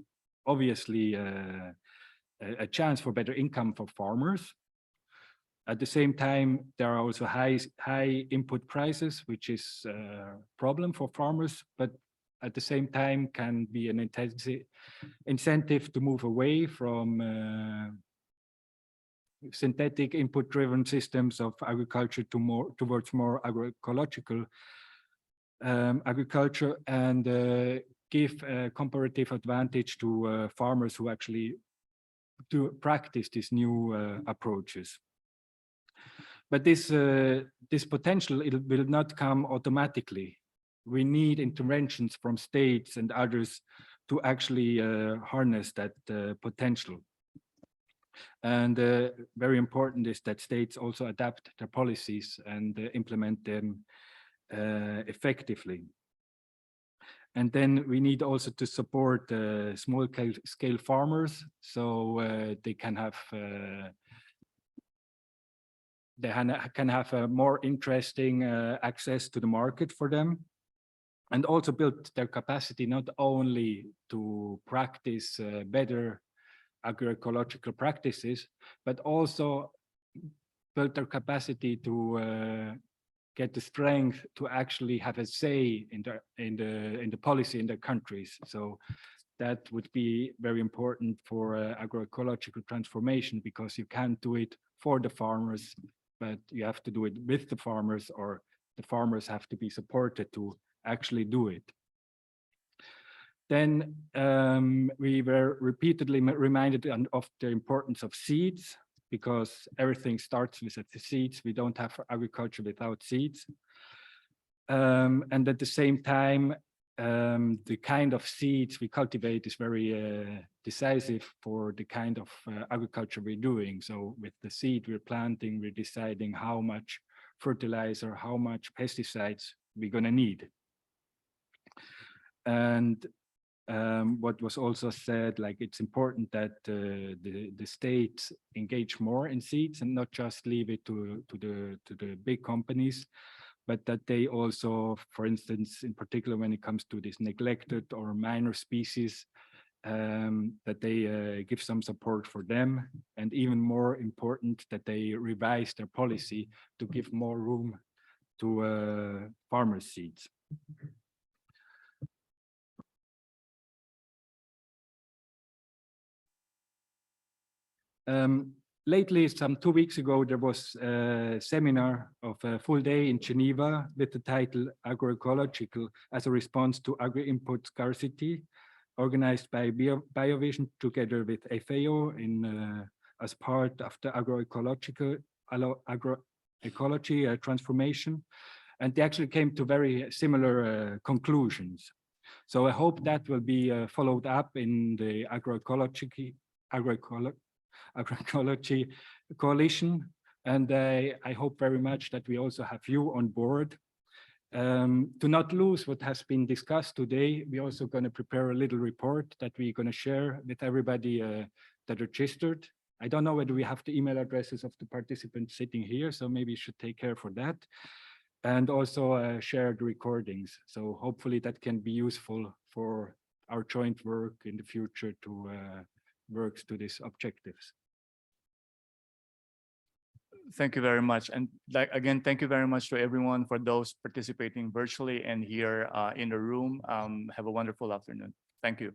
obviously a chance for better income for farmers. At the same time, there are also high input prices, which is a problem for farmers, but at the same time can be an incentive to move away from synthetic input-driven systems of agriculture towards more agroecological agriculture, and give a comparative advantage to farmers who actually do practice these new approaches. But this potential, it will not come automatically. We need interventions from states and others to actually harness that potential. And very important is that states also adapt their policies and implement them effectively. And then we need also to support small scale farmers, so they can have a more interesting access to the market for them, and also build their capacity not only to practice better agroecological practices, but also build their capacity to get the strength to actually have a say in the policy in their countries. So that would be very important for agroecological transformation, because you can't do it for the farmers, but you have to do it with the farmers, or the farmers have to be supported to actually do it. Then we were repeatedly reminded of the importance of seeds, because everything starts with the seeds. We don't have agriculture without seeds. And at the same time, the kind of seeds we cultivate is very decisive for the kind of agriculture we're doing. So with the seed we're planting, we're deciding how much fertilizer, how much pesticides we're going to need. And what was also said, like it's important that the states engage more in seeds and not just leave it to the big companies, but that they also, for instance, in particular when it comes to these neglected or minor species, that they give some support for them, and even more important, that they revise their policy to give more room to farmer seeds. Lately, some 2 weeks ago, there was a seminar of a full day in Geneva with the title Agroecological as a Response to Agri-Input Scarcity, organized by BioVision together with FAO as part of the agroecology transformation. And they actually came to very similar conclusions. So I hope that will be followed up in the agroecology coalition, and I hope very much that we also have you on board. To not lose what has been discussed today, we're also going to prepare a little report that we're going to share with everybody that registered. I don't know whether we have the email addresses of the participants sitting here, so maybe you should take care for that. And also share the recordings. So hopefully that can be useful for our joint work in the future to work to these objectives. Thank you very much. And again, thank you very much to everyone, for those participating virtually and here in the room. Have a wonderful afternoon. Thank you.